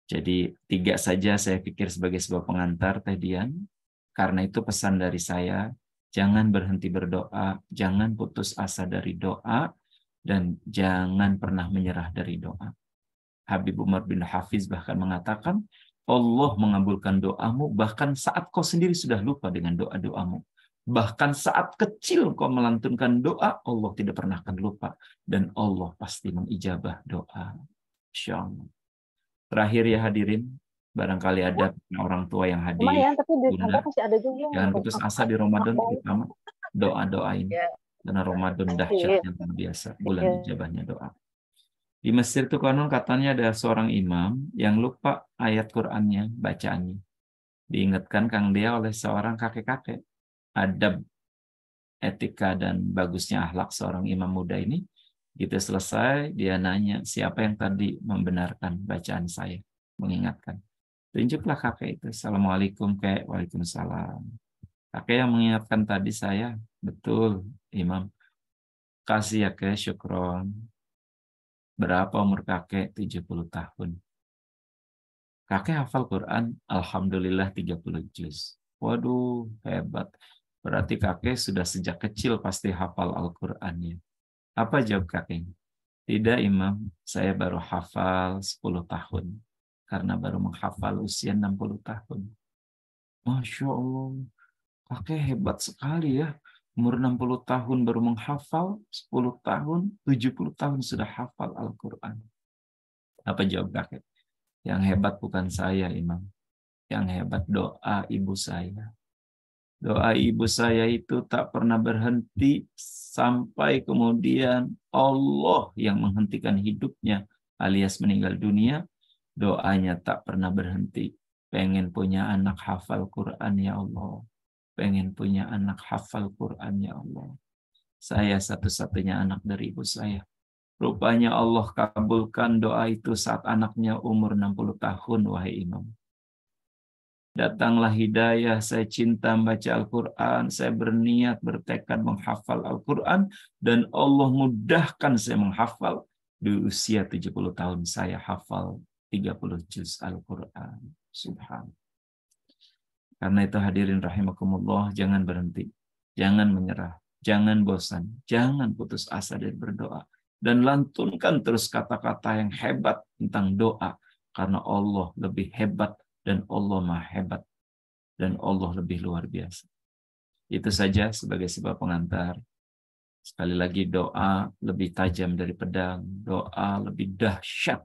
Jadi 3 saja saya pikir sebagai sebuah pengantar Teh Dian. Karena itu pesan dari saya, jangan berhenti berdoa, jangan putus asa dari doa, dan jangan pernah menyerah dari doa. Habib Umar bin Hafiz bahkan mengatakan, Allah mengabulkan doamu bahkan saat kau sendiri sudah lupa dengan doa-doamu. Bahkan saat kecil kau melantunkan doa, Allah tidak pernah akan lupa. Dan Allah pasti mengijabah doa. Insya Allah. Terakhir ya hadirin, barangkali ada orang tua yang hadir. Lumayan, tapi di Bunda, masih ada juga. jangan putus asa di Ramadan, terutama doa-doain. Karena Ramadan dahsyat yang luar biasa, bulan ijabahnya doa. Di Mesir itu konon katanya ada seorang imam yang lupa ayat Qur'annya, bacaannya. Diingatkan Kang dia oleh seorang kakek-kakek. Adab, etika, dan bagusnya akhlak seorang imam muda ini. Gitu selesai, dia nanya, siapa yang tadi membenarkan bacaan saya? Mengingatkan. Tunjuklah kakek itu. Assalamualaikum, kek. Waalaikumsalam. Kakek yang mengingatkan tadi saya. Betul, imam. Kasih ya, kek. Syukron. Berapa umur kakek? 70 tahun. Kakek hafal Quran, alhamdulillah 30 juz. Waduh, hebat. Berarti kakek sudah sejak kecil pasti hafal Al-Qur'annya. Apa jawab kakek? Tidak, Imam. Saya baru hafal 10 tahun. Karena baru menghafal usia 60 tahun. Masya Allah. Kakek hebat sekali ya. Umur 60 tahun baru menghafal, 10 tahun, 70 tahun sudah hafal Al-Quran. Apa jawab kakek? Yang hebat bukan saya, Imam. Yang hebat doa ibu saya. Doa ibu saya itu tak pernah berhenti sampai kemudian Allah yang menghentikan hidupnya alias meninggal dunia. Doanya tak pernah berhenti. Pengen punya anak hafal Quran ya Allah. Pengen punya anak hafal Quran ya Allah. Saya satu-satunya anak dari ibu saya. Rupanya Allah kabulkan doa itu saat anaknya umur 60 tahun, wahai imam. Datanglah hidayah, saya cinta membaca Al-Quran, saya berniat, bertekad menghafal Al-Quran, dan Allah mudahkan saya menghafal. Di usia 70 tahun saya hafal 30 juz Al-Quran. Subhanallah. Karena itu hadirin rahimakumullah, jangan berhenti, jangan menyerah, jangan bosan, jangan putus asa dari berdoa. Dan lantunkan terus kata-kata yang hebat tentang doa. Karena Allah lebih hebat dan Allah maha hebat. Dan Allah lebih luar biasa. Itu saja sebagai sebuah pengantar. Sekali lagi doa lebih tajam dari pedang. Doa lebih dahsyat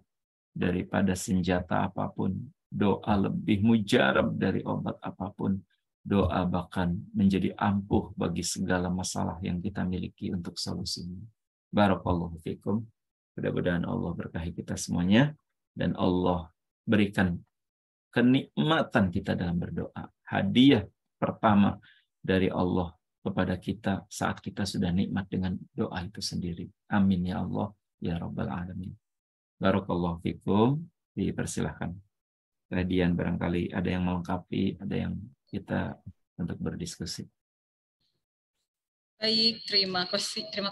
daripada senjata apapun. Doa lebih mujarab dari obat apapun. Doa bahkan menjadi ampuh bagi segala masalah yang kita miliki untuk solusinya. Barakallahu fikum. Mudah-mudahan Allah berkahi kita semuanya. Dan Allah berikan kenikmatan kita dalam berdoa. Hadiah pertama dari Allah kepada kita saat kita sudah nikmat dengan doa itu sendiri. Amin ya Allah. Ya Rabbal Alamin. Barakallahu fikum. Dipersilahkan. Kemudian barangkali ada yang melengkapi, ada yang kita untuk berdiskusi. Baik, terima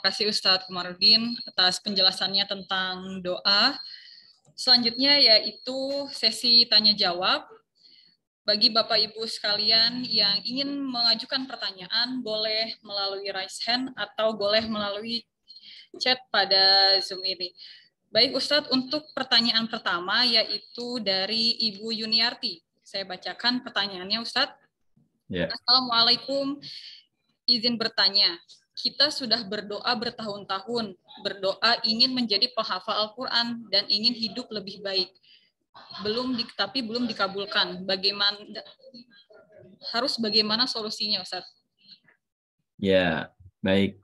kasih Ustadz Komarudin atas penjelasannya tentang doa. Selanjutnya yaitu sesi tanya jawab. Bagi Bapak Ibu sekalian yang ingin mengajukan pertanyaan, boleh melalui raise hand atau boleh melalui chat pada Zoom ini. Baik Ustadz, untuk pertanyaan pertama yaitu dari Ibu Yuniarti. Saya bacakan pertanyaannya Ustadz. Ya. Assalamualaikum, izin bertanya. Kita sudah berdoa bertahun-tahun, berdoa ingin menjadi penghafal Al-Quran dan ingin hidup lebih baik. Tapi belum dikabulkan. Bagaimana solusinya Ustadz? Ya, baik.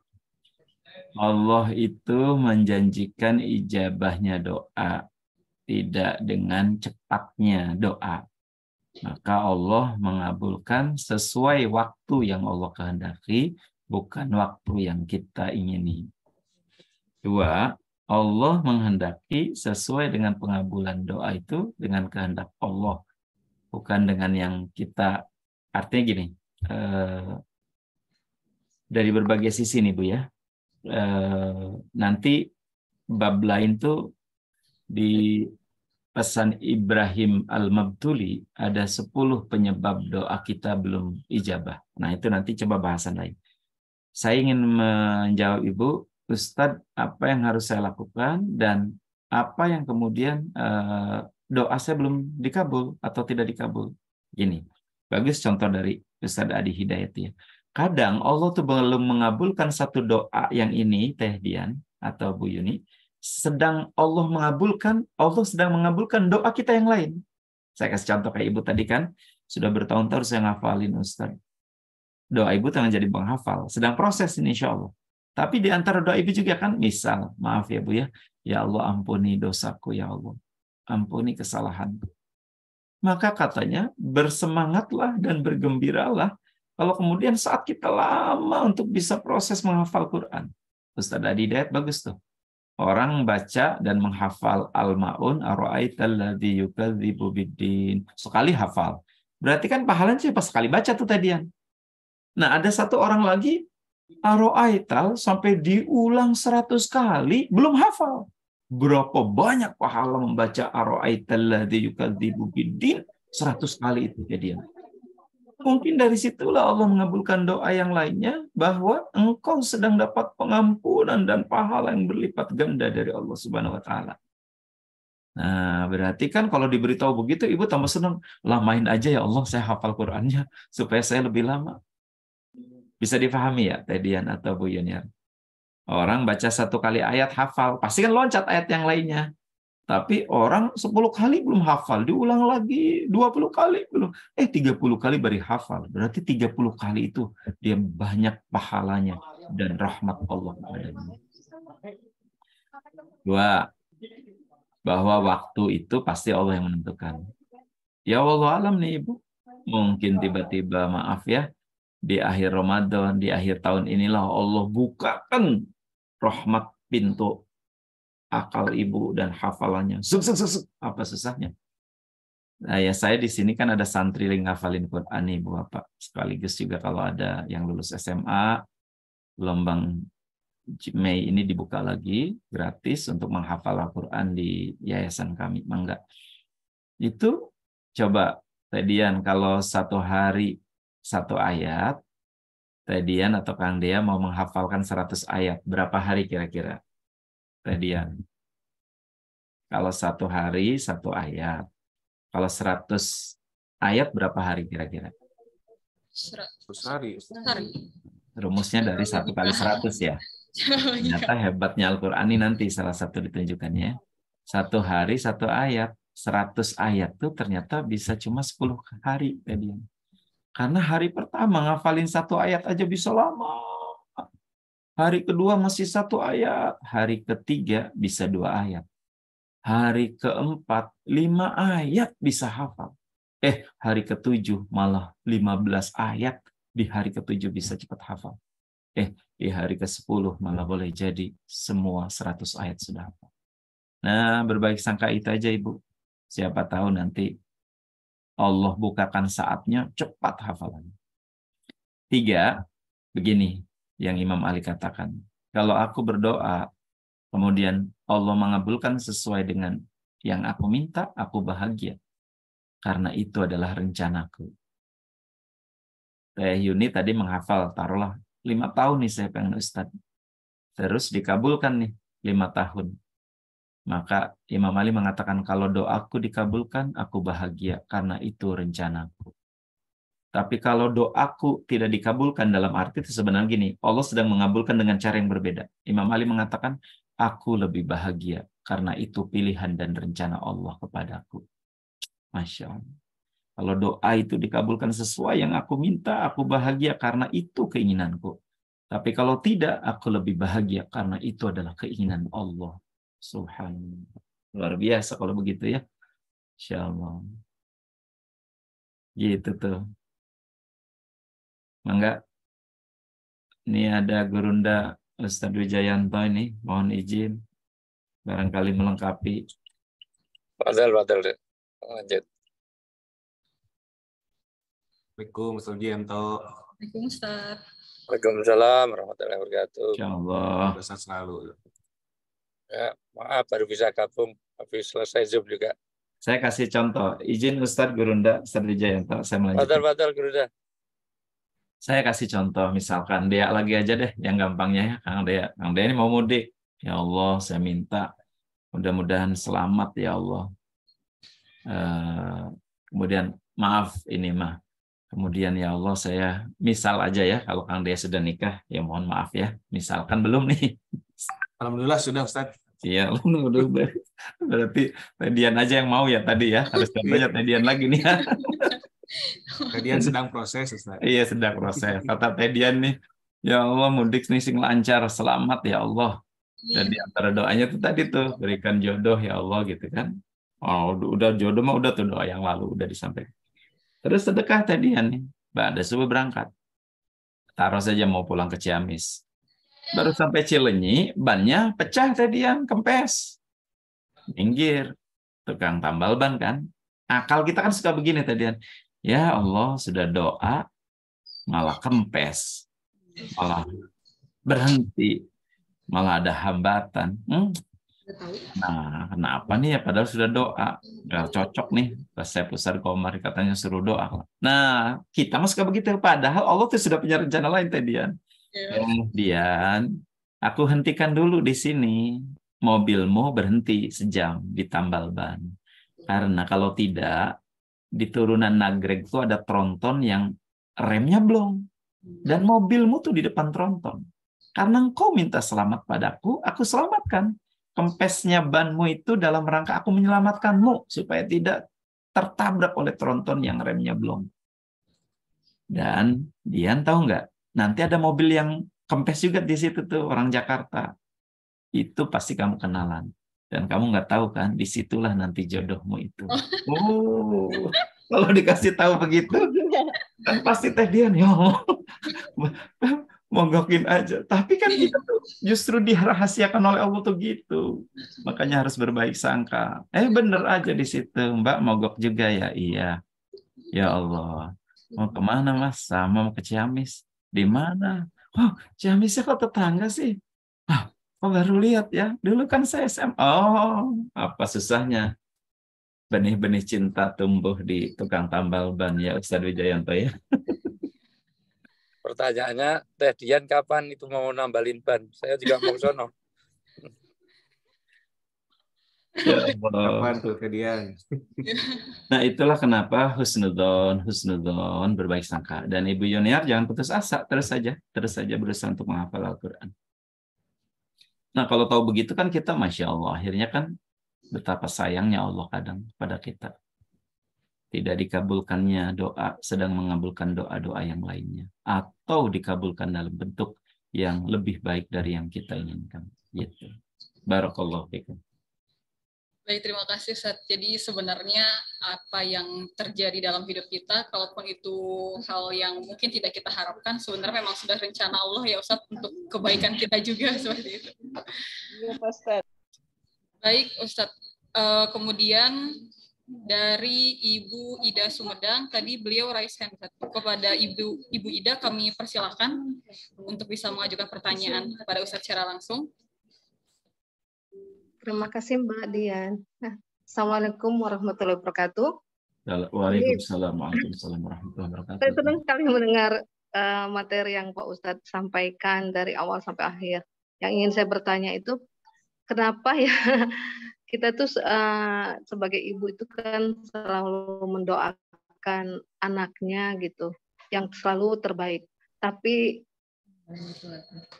Allah itu menjanjikan ijabahnya doa, tidak dengan cepatnya doa. Maka Allah mengabulkan sesuai waktu yang Allah kehendaki, bukan waktu yang kita ingini. Dua, Allah menghendaki sesuai dengan pengabulan doa itu dengan kehendak Allah, bukan dengan yang kita. Artinya gini, dari berbagai sisi nih Bu ya. Nanti bab lain tuh di pesan Ibrahim Al-Mabtuli ada 10 penyebab doa kita belum ijabah. Nah itu nanti coba bahasan lain. Saya ingin menjawab Ibu, Ustadz, apa yang harus saya lakukan dan apa yang kemudian doa saya belum dikabul atau tidak dikabul. Gini, bagus contoh dari Ustadz Adi Hidayat ya. Kadang Allah tuh belum mengabulkan satu doa yang ini, Teh Dian atau Bu Yuni, sedang Allah sedang mengabulkan doa kita yang lain. Saya kasih contoh kayak Ibu tadi kan, sudah bertahun-tahun saya ngafalin Ustadz. Doa Ibu tangan jadi penghafal, sedang proses ini insya Allah. Tapi di antara doa Ibu juga kan, misal, maaf ya Bu ya, Ya Allah, ampuni dosaku, ya Allah. Ampuni kesalahanku. Maka katanya, bersemangatlah dan bergembiralah kalau kemudian saat kita lama untuk bisa proses menghafal Quran. Ustaz Adi Hidayat bagus tuh. Orang baca dan menghafal Al-Ma'un, ara'aital ladzi yukadzibu biddin. Sekali hafal. Berarti kan pahalanya cuma sekali baca tuh tadian. Nah, ada satu orang lagi, ara'aital sampai diulang 100 kali, belum hafal. Berapa banyak pahala membaca ara'aital ladzi yukadzibu biddin 100 kali itu jadian. Mungkin dari situlah Allah mengabulkan doa yang lainnya bahwa engkau sedang dapat pengampunan dan pahala yang berlipat ganda dari Allah Subhanahu wa taala. Nah, berarti kan kalau diberitahu begitu ibu tambah senang, lamain aja ya Allah saya hafal Qur'annya supaya saya lebih lama. Bisa difahami ya Teh Dian atau Bu Yuniar? Orang baca 1 kali ayat hafal, pasti kan loncat ayat yang lainnya. Tapi orang 10 kali belum hafal, diulang lagi 20 kali belum. 30 kali baru hafal. Berarti 30 kali itu dia banyak pahalanya dan rahmat Allah kepadanya. 2, bahwa waktu itu pasti Allah yang menentukan. Ya Allah alam nih Ibu. Mungkin tiba-tiba maaf ya, di akhir Ramadan, di akhir tahun inilah Allah bukakan rahmat pintu akal ibu dan hafalannya. Apa susahnya? Nah, ya saya di sini kan ada santri yang ngafalin Quran nih, Bu Bapak. Sekaligus juga kalau ada yang lulus SMA, gelombang Mei ini dibuka lagi gratis untuk menghafal Al-Quran di yayasan kami. Mangga. Itu coba Tedian kalau 1 hari 1 ayat, Tedian atau Kang Dea mau menghafalkan 100 ayat, berapa hari kira-kira? Tedian. Kalau 1 hari 1 ayat. Kalau 100 ayat berapa hari kira-kira? 100 hari. Rumusnya dari 1 kali 100 ya. Ternyata hebatnya Al-Quran ini nanti salah satu ditunjukkannya. 1 hari 1 ayat. 100 ayat tuh ternyata bisa cuma 10 hari Tedian. Karena hari pertama ngafalin 1 ayat aja bisa lama. Hari kedua masih 1 ayat. Hari ketiga bisa 2 ayat. Hari keempat 5 ayat bisa hafal. Hari ke-7 malah 15 ayat. Di hari ke-7 bisa cepat hafal. Di hari ke-10 malah boleh jadi semua 100 ayat sudah hafal. Nah, berbaik sangka itu aja Ibu. Siapa tahu nanti Allah bukakan saatnya cepat hafalannya. 3, begini yang Imam Ali katakan. Kalau aku berdoa, kemudian Allah mengabulkan sesuai dengan yang aku minta, aku bahagia. Karena itu adalah rencanaku. Teh Yuni tadi menghafal, taruhlah 5 tahun nih saya pengen Ustadz. Terus dikabulkan nih 5 tahun. Maka Imam Ali mengatakan kalau doaku dikabulkan, aku bahagia karena itu rencanaku. Tapi kalau doaku tidak dikabulkan dalam arti itu sebenarnya gini, Allah sedang mengabulkan dengan cara yang berbeda. Imam Ali mengatakan, aku lebih bahagia karena itu pilihan dan rencana Allah kepadaku. Masya Allah. Kalau doa itu dikabulkan sesuai yang aku minta, aku bahagia karena itu keinginanku. Tapi kalau tidak, aku lebih bahagia karena itu adalah keinginan Allah. Subhanallah. Luar biasa kalau begitu ya. Insya Allah. Gitu tuh. Mangga. Ini ada Gurunda Ustadz Wijayanto ini. Mohon izin. Barangkali melengkapi. Padahal. Lanjut. Assalamualaikum Ustaz Wijayanto. Waalaikumsalam Ustaz. Waalaikumsalam warahmatullahi wabarakatuh. Insyaallah. Sehat selalu. Ya, maaf baru bisa gabung habis selesai Zoom juga. Saya kasih contoh. Izin Ustadz Gurunda Ustadz Wijayanto. Saya melanjutkan. Padahal Guruda. Saya kasih contoh, misalkan Dea lagi aja deh, yang gampangnya ya, Kang Dea. Kang Dea ini mau mudik. Ya Allah, saya minta mudah-mudahan selamat ya Allah. Kemudian maaf ini mah. Kemudian ya Allah saya misal aja ya, kalau Kang Dea sudah nikah, ya mohon maaf ya. Misalkan belum nih. Alhamdulillah sudah Ustaz. Iya, udah. Berarti Tedian aja yang mau ya tadi ya. Harus banyak Tedian lagi nih. Tedian sedang proses Ustaz. Iya, sedang proses. Kata Tedian nih, ya Allah mudik nih sing lancar, selamat ya Allah. Dan di antara doanya tuh tadi tuh, berikan jodoh ya Allah gitu kan. Oh, udah jodoh mah udah tuh doa yang lalu udah disampaikan. Terus sedekah tadian nih, Ba'da subuh berangkat. Taruh saja mau pulang ke Ciamis. Baru sampai Cilenyi, bannya pecah tadian, kempes. Minggir, tukang tambal ban kan. Akal kita kan suka begini tadian. Ya Allah, sudah doa, malah kempes. Malah berhenti. Malah ada hambatan. Nah, kenapa nih ya? Padahal sudah doa. Nggak cocok nih. Resep Ustaz Komar katanya suruh doa. Nah, kita mah suka begitu. Padahal Allah tuh sudah punya rencana lain tadian. Kemudian, aku hentikan dulu di sini. Mobilmu berhenti sejam di tambal ban. Karena kalau tidak, di turunan Nagreg itu ada tronton yang remnya blong. Dan mobilmu tuh di depan tronton. Karena engkau minta selamat padaku, aku selamatkan. Kempesnya banmu itu dalam rangka aku menyelamatkanmu supaya tidak tertabrak oleh tronton yang remnya blong. Dan Dian tahu nggak? Nanti ada mobil yang kempes juga di situ tuh, orang Jakarta. Itu pasti kamu kenalan. Dan kamu nggak tahu kan, disitulah nanti jodohmu itu. Oh, kalau dikasih tahu begitu, kan pasti teh Dian, ya Allah. Monggokin aja. Tapi kan kita tuh justru dirahasiakan oleh Allah tuh gitu. Makanya harus berbaik sangka. Bener aja di situ. Mbak mogok juga ya? Iya. Ya Allah. Mau kemana Mas? Sama mau ke Ciamis. Di mana? Oh, Ciamisnya kok tetangga sih? Ah, kok baru lihat ya? Dulu kan saya SMA. Oh, apa susahnya? Benih-benih cinta tumbuh di tukang tambal ban ya Ustadz Wijayanto ya. Pertanyaannya, Teh Dian kapan itu mau nambalin ban? Saya juga mau ke sono. Ya Allah. Kapan tuh Dian? Nah, itulah kenapa husnudzon berbaik sangka. Dan Ibu Yuniar jangan putus asa, terus saja berusaha untuk menghafal Al-Qur'an. Nah, kalau tahu begitu kan kita Masya Allah, akhirnya kan betapa sayangnya Allah kadang pada kita. Tidak dikabulkannya doa, sedang mengabulkan doa-doa yang lainnya. Atau dikabulkan dalam bentuk yang lebih baik dari yang kita inginkan. Gitu. Barakallahu fikum. Baik, terima kasih Ustaz. Jadi sebenarnya apa yang terjadi dalam hidup kita, kalaupun itu hal yang mungkin tidak kita harapkan, sebenarnya memang sudah rencana Allah ya Ustaz untuk kebaikan kita juga seperti itu. Iya, Ustaz. Baik Ustaz. Kemudian dari Ibu Ida Sumedang, tadi beliau raise hand. Kepada Ibu Ida kami persilakan untuk bisa mengajukan pertanyaan kepada Ustaz secara langsung. Terima kasih Mbak Dian. Assalamualaikum warahmatullahi wabarakatuh. Waalaikumsalam warahmatullahi wabarakatuh. Saya senang sekali mendengar materi yang Pak Ustadz sampaikan dari awal sampai akhir. Yang ingin saya bertanya itu, kenapa ya kita tuh sebagai ibu itu kan selalu mendoakan anaknya gitu, yang selalu terbaik. Tapi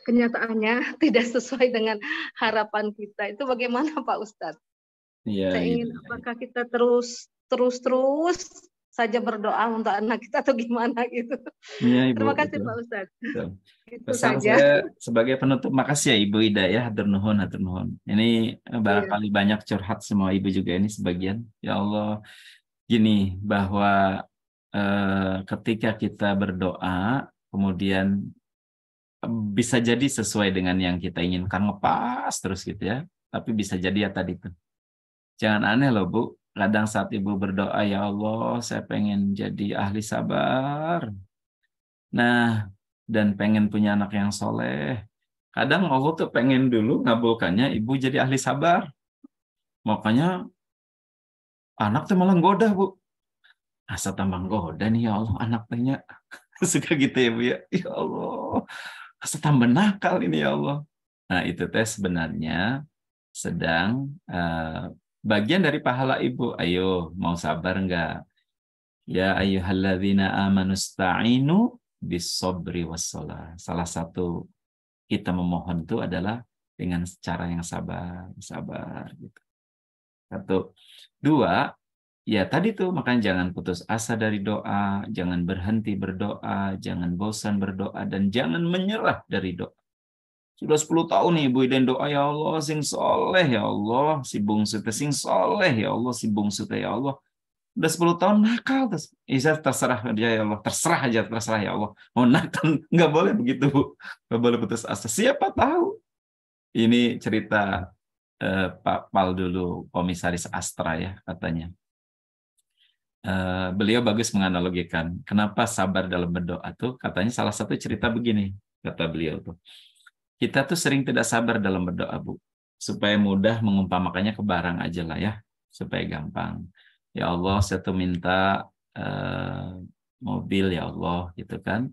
kenyataannya tidak sesuai dengan harapan kita. Itu bagaimana Pak Ustadz? Ya, saya ingin apakah kita terus saja berdoa untuk anak kita atau gimana gitu. Ya, Ibu, terima kasih betul. Pak Ustadz. Itu Pesan saja. saya sebagai penutup, makasih ya Ibu Ida ya, hatur nuhun. Ini barangkali banyak curhat semua Ibu juga ini sebagian. Ya Allah, gini bahwa ketika kita berdoa, kemudian bisa jadi sesuai dengan yang kita inginkan, ngepas terus gitu ya. Tapi bisa jadi ya tadi tuh. Jangan aneh loh Bu, kadang saat Ibu berdoa, ya Allah saya pengen jadi ahli sabar. Nah, dan pengen punya anak yang soleh. Kadang Allah tuh pengen dulu ngabulkannya Ibu jadi ahli sabar. Makanya anak tuh malah goda Bu. Asa tambah goda nih ya Allah anak tanya. Suka gitu ya Bu ya. Ya Allah. Asa tambah nakal ini ya Allah. Nah itu teh sebenarnya sedang bagian dari pahala Ibu. Ayo mau sabar enggak? Ya ayyuhalladzina amanusta'inu bis-sabri was-shalah. Salah satu kita memohon itu adalah dengan cara yang sabar gitu. Satu. Dua, ya tadi tuh makanya jangan putus asa dari doa, jangan berhenti berdoa, jangan bosan berdoa, dan jangan menyerah dari doa. Sudah 10 tahun nih Ibu Ida doa, ya Allah sing soleh ya Allah, si bungsu teh sing soleh ya Allah, si bungsu teh ya Allah. Udah 10 tahun nakal terus. Isa terserah dia ya Allah, terserah aja, terserah ya Allah. Mau nakal nggak boleh begitu Bu, nggak boleh putus asa. Siapa tahu ini cerita Pak Pal dulu, komisaris Astra ya katanya. Beliau bagus menganalogikan kenapa sabar dalam berdoa tuh, katanya salah satu cerita begini kata beliau tuh. Kita tuh sering tidak sabar dalam berdoa, Bu. Supaya mudah mengumpamakannya ke barang aja lah ya. Supaya gampang. Ya Allah, saya tuh minta mobil ya Allah, gitu kan.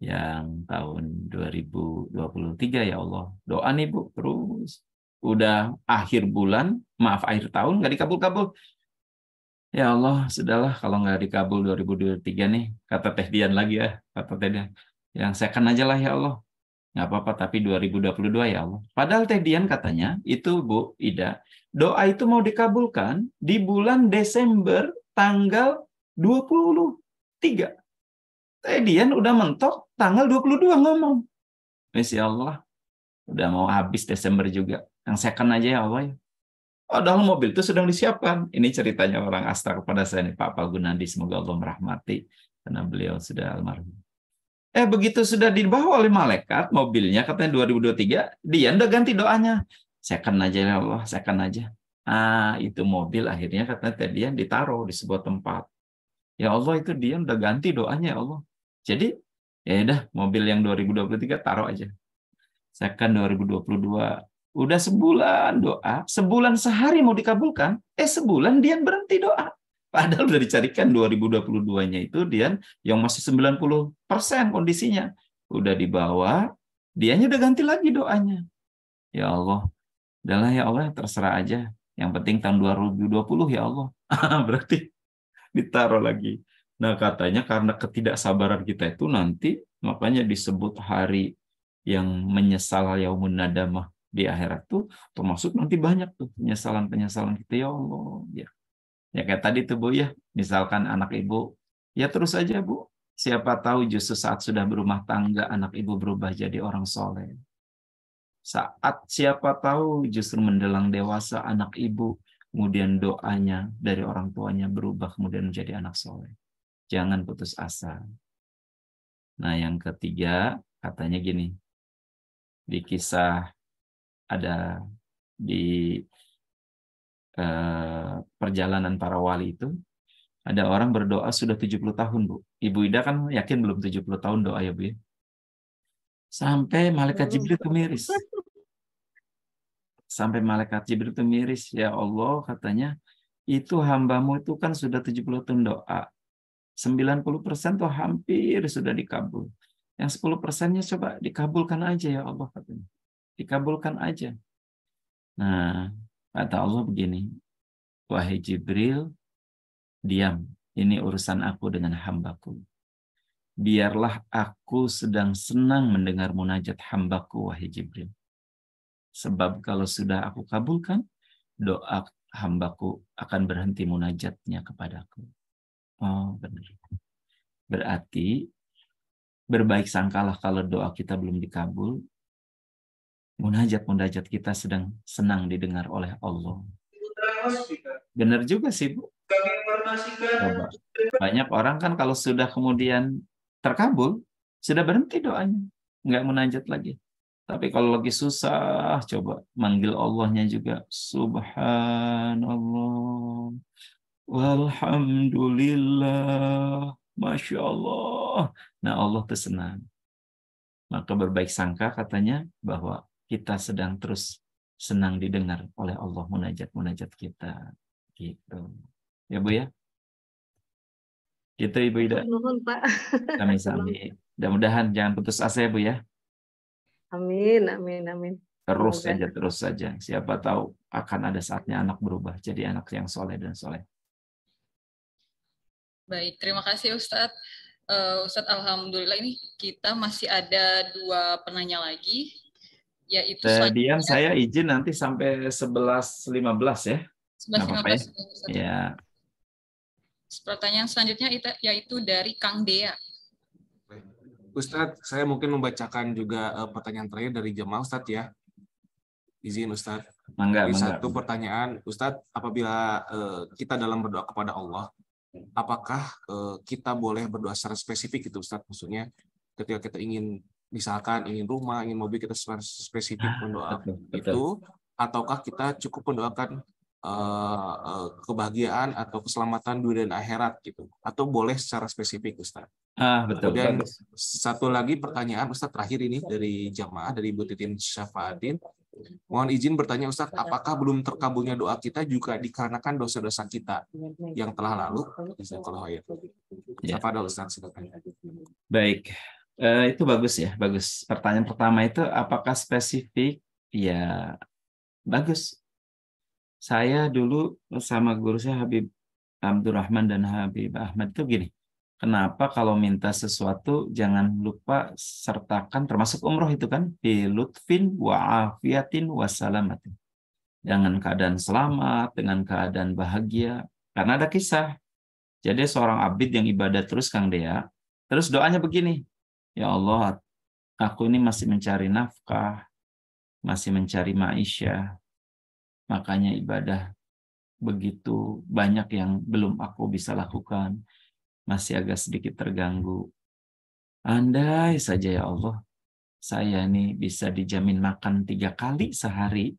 Yang tahun 2023 ya Allah. Doa nih, Bu, terus. Udah akhir bulan, maaf akhir tahun, nggak dikabul-kabul. Ya Allah, sudahlah kalau nggak dikabul 2023 nih, kata Teh Dian lagi ya. Kata Teh Dian, yang seakan aja lah ya Allah. Nggak apa-apa, tapi 2022 ya Allah. Padahal Teh Dian katanya, itu Bu Ida, doa itu mau dikabulkan di bulan Desember tanggal 23. Teh Dian udah mentok tanggal 22 ngomong. Masya Allah, udah mau habis Desember juga. Yang second aja ya Allah ya. Padahal mobil itu sedang disiapkan. Ini ceritanya orang Astra kepada saya nih, Pak Gunadi, semoga Allah merahmati. Karena beliau sudah almarhum. Begitu sudah dibawa oleh malaikat mobilnya, katanya 2023, dia udah ganti doanya. Second aja ya Allah, second aja. Itu mobil akhirnya katanya dia ditaruh di sebuah tempat. Ya Allah, itu dia udah ganti doanya ya Allah. Jadi ya udah, mobil yang 2023 taruh aja. Second 2022, udah sebulan doa, sebulan sehari mau dikabulkan, sebulan dia berhenti doa. Padahal udah dicarikan 2022-nya itu dia yang masih 90% kondisinya. Udah dibawa, dianya udah ganti lagi doanya. Ya Allah, udahlah ya Allah, terserah aja. Yang penting tahun 2020 ya Allah. Berarti ditaruh lagi. Nah katanya karena ketidaksabaran kita itu nanti, makanya disebut hari yang menyesal yaumun nadamah di akhirat tuh, termasuk nanti banyak tuh penyesalan-penyesalan kita ya Allah. Ya kayak tadi tuh Bu ya, misalkan anak Ibu, ya terus aja Bu. Siapa tahu justru saat sudah berumah tangga, anak Ibu berubah jadi orang soleh. Saat siapa tahu justru menjelang dewasa, anak Ibu, kemudian doanya dari orang tuanya berubah, kemudian menjadi anak soleh. Jangan putus asa. Nah yang ketiga, katanya gini, di kisah ada di perjalanan para wali itu, ada orang berdoa sudah 70 tahun, Bu. Ibu Ida kan yakin belum 70 tahun doa ya, Bu ya? Sampai malaikat Jibril itu miris. Sampai malaikat Jibril itu miris. Ya Allah, katanya, itu hambamu itu kan sudah 70 tahun doa. 90% tuh hampir sudah dikabul. Yang 10%-nya coba dikabulkan aja ya Allah, katanya. Dikabulkan aja. Nah, kata Allah begini, wahai Jibril, diam, ini urusan aku dengan hambaku. Biarlah aku sedang senang mendengar munajat hambaku, wahai Jibril. Sebab kalau sudah aku kabulkan, doa hambaku akan berhenti munajatnya kepadaku. Oh, benar. Berarti berbaik sangkalah kalau doa kita belum dikabul, munajat kita sedang senang didengar oleh Allah. Benar juga sih, Bu. Coba. Banyak orang kan kalau sudah kemudian terkabul, sudah berhenti doanya. Nggak munajat lagi. Tapi kalau lagi susah, coba manggil Allahnya juga. Subhanallah. Walhamdulillah. Masya Allah. Nah Allah itu senang. Maka berbaik sangka katanya bahwa kita sedang terus senang didengar oleh Allah munajat kita. Gitu. Ya Bu ya? Gitu Ibu Ida. Nuhun, Pak. Sami-sami. Mudah-mudahan jangan putus asa ya Bu ya. Amin, amin, amin. Terus Semoga. saja. Siapa tahu akan ada saatnya anak berubah jadi anak yang soleh dan soleh. Baik, terima kasih Ustadz. Ustadz, alhamdulillah ini kita masih ada 2 penanya lagi, yaitu Dian, saya izin nanti sampai 11.15 ya. 11.15 ya. Pertanyaan selanjutnya yaitu dari Kang Dea. Ustadz, saya mungkin membacakan juga pertanyaan terakhir dari jemaah Ustadz ya. Izin Ustadz. Mangga, Jadi mangga. satu pertanyaan, Ustadz, apabila kita dalam berdoa kepada Allah, apakah kita boleh berdoa secara spesifik itu Ustadz? Maksudnya ketika kita ingin, misalkan ingin rumah, ingin mobil, kita secara spesifik mendoa Betul. itu, ataukah kita cukup mendoakan kebahagiaan atau keselamatan dunia dan akhirat gitu, atau boleh secara spesifik Ustadz? Betul. Kemudian Bagus. satu lagi pertanyaan Ustadz terakhir ini dari jamaah dari Ibu Titin Syafaatin. Mohon izin bertanya Ustadz, apakah belum terkabulnya doa kita juga dikarenakan dosa-dosa kita yang telah lalu? Ya. Siapa Ustadz, silakan. Baik, itu bagus ya, bagus. Pertanyaan pertama itu apakah spesifik? Ya, bagus. Saya dulu sama guru saya Habib Abdurrahman dan Habib Ahmad itu gini, kenapa kalau minta sesuatu jangan lupa sertakan, termasuk umroh itu kan, bi lutfin wa afiatin wa salamatin. Dengan keadaan selamat, dengan keadaan bahagia. Karena ada kisah. Jadi seorang abid yang ibadah terus Kang Dea, terus doanya begini, ya Allah, aku ini masih mencari nafkah, masih mencari maisha, makanya ibadah begitu banyak yang belum aku bisa lakukan, masih agak sedikit terganggu. Andai saja ya Allah, saya ini bisa dijamin makan 3 kali sehari,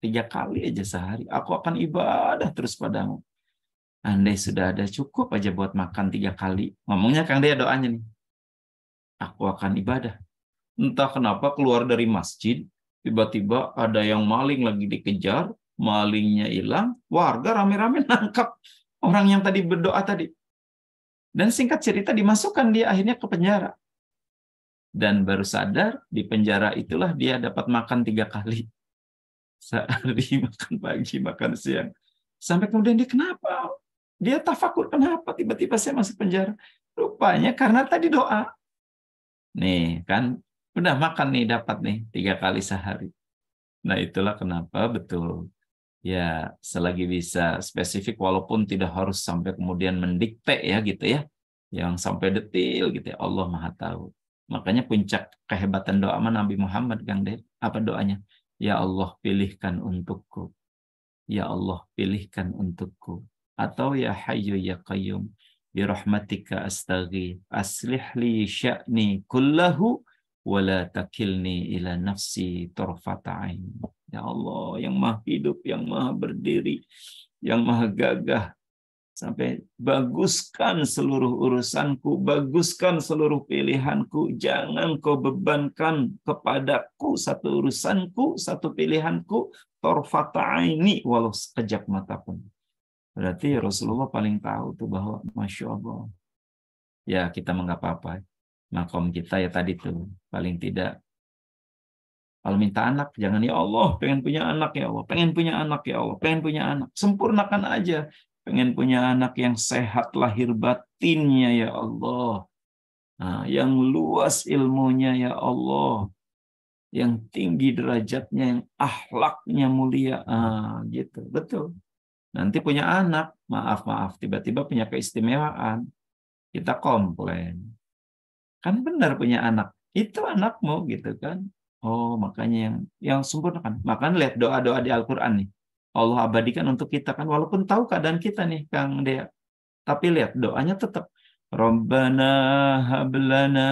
3 kali aja sehari, aku akan ibadah terus padamu. Andai sudah ada cukup aja buat makan 3 kali. Ngomongnya Kang Dea doanya nih, aku akan ibadah. Entah kenapa keluar dari masjid, tiba-tiba ada yang maling lagi dikejar, malingnya hilang, warga rame-rame nangkap orang yang tadi berdoa tadi. Dan singkat cerita dimasukkan dia akhirnya ke penjara. Dan baru sadar di penjara itulah dia dapat makan 3 kali. Sehari, makan pagi, makan siang. Sampai kemudian dia kenapa? Dia tafakur kenapa tiba-tiba saya masuk penjara. Rupanya karena tadi doa. Nih kan, udah makan nih dapat nih 3 kali sehari. Nah itulah kenapa betul. Ya selagi bisa spesifik walaupun tidak harus sampai kemudian mendikte ya gitu ya. Yang sampai detail gitu ya. Allah Maha tahu. Makanya puncak kehebatan doa Nabi Muhammad Kang De, apa doanya? Ya Allah pilihkan untukku. Ya Allah pilihkan untukku. Atau ya Hayyu ya Qayyum bi rahmatika astaghith aslih li sya'ni kullahu wa la takilni ila nafsi tarfata ain. Ya Allah yang Maha hidup, yang Maha berdiri, yang Maha gagah. Sampai baguskan seluruh urusanku, baguskan seluruh pilihanku. Jangan kau bebankan kepadaku satu urusanku, satu pilihanku, torfata aini, walau sekejap mata pun. Berarti Rasulullah paling tahu tuh bahwa Masya Allah. Ya kita nggak apa-apa. Makom kita ya tadi tuh, paling tidak. Kalau minta anak, jangan ya Allah, pengen punya anak ya Allah, pengen punya anak ya Allah, pengen punya anak. Sempurnakan aja. Pengen punya anak yang sehat lahir batinnya ya Allah. Nah, yang luas ilmunya ya Allah. Yang tinggi derajatnya, yang akhlaknya mulia. Gitu, betul. Nanti punya anak, maaf, tiba-tiba punya keistimewaan. Kita komplain. Kan benar punya anak. Itu anakmu gitu kan. Oh, makanya yang sempurna kan. Makanya lihat doa-doa di Al-Quran nih. Allah abadikan untuk kita kan, walaupun tahu keadaan kita nih Kang Dea. Tapi lihat doanya tetap Rabbana hablana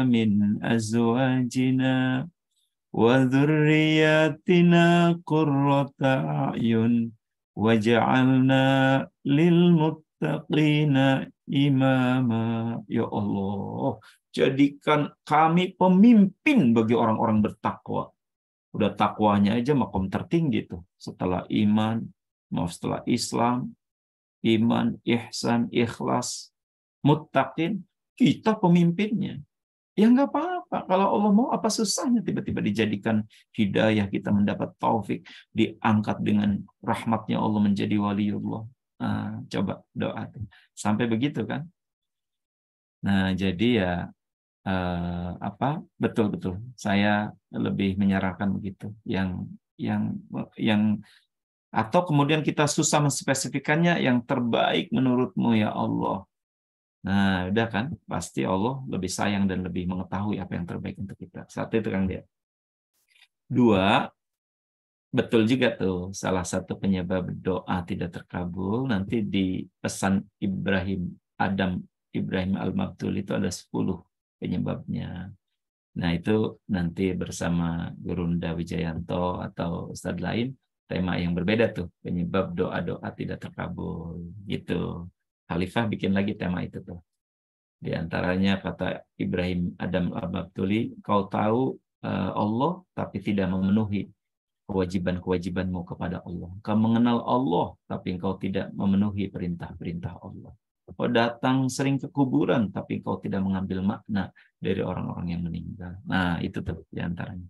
min azwajina wa dzurriyyatina qurrata a'yun waj'alna lil muttaqina imama. Ya Allah, jadikan kami pemimpin bagi orang-orang bertakwa. Udah takwanya aja makom tertinggi tuh. Setelah iman, setelah Islam, iman, ihsan, ikhlas, muttaqin, kita pemimpinnya. Ya nggak apa-apa. Kalau Allah mau apa susahnya tiba-tiba dijadikan hidayah, kita mendapat taufik, diangkat dengan rahmatnya Allah menjadi waliullah. Coba doa tuh. Sampai begitu kan. Nah jadi ya betul saya lebih menyarankan begitu yang atau kemudian kita susah menspesifikannya yang terbaik menurutmu ya Allah Nah, udah kan? Pasti Allah lebih sayang dan lebih mengetahui apa yang terbaik untuk kita. Satu itu Kang dia. Dua, betul juga tuh, salah satu penyebab doa tidak terkabul, nanti di pesan Adam Ibrahim Al-Maktul itu ada 10 penyebabnya. Nah, itu nanti bersama Gurunda Wijayanto atau Ustadz lain, tema yang berbeda tuh, penyebab doa-doa tidak terkabul. Gitu. Khalifah bikin lagi tema itu tuh. Di antaranya kata Ibrahim Adam Al-Maktuli, kau tahu Allah tapi tidak memenuhi kewajiban-kewajibanmu kepada Allah. Kau mengenal Allah, tapi engkau tidak memenuhi perintah-perintah Allah. Kau datang sering ke kuburan, tapi engkau tidak mengambil makna dari orang-orang yang meninggal. Nah, itu tuh diantaranya.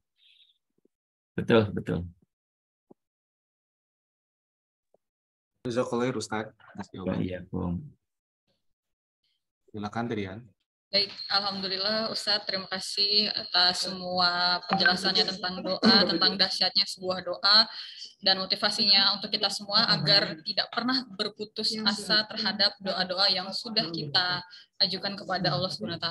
Betul, betul. Jazakallah Ustaz atas jawabannya. Iya, Bung. Silakan Trian. Baik, Alhamdulillah Ustadz, terima kasih atas semua penjelasannya tentang doa, tentang dahsyatnya sebuah doa, dan motivasinya untuk kita semua agar tidak pernah berputus asa terhadap doa-doa yang sudah kita ajukan kepada Allah SWT.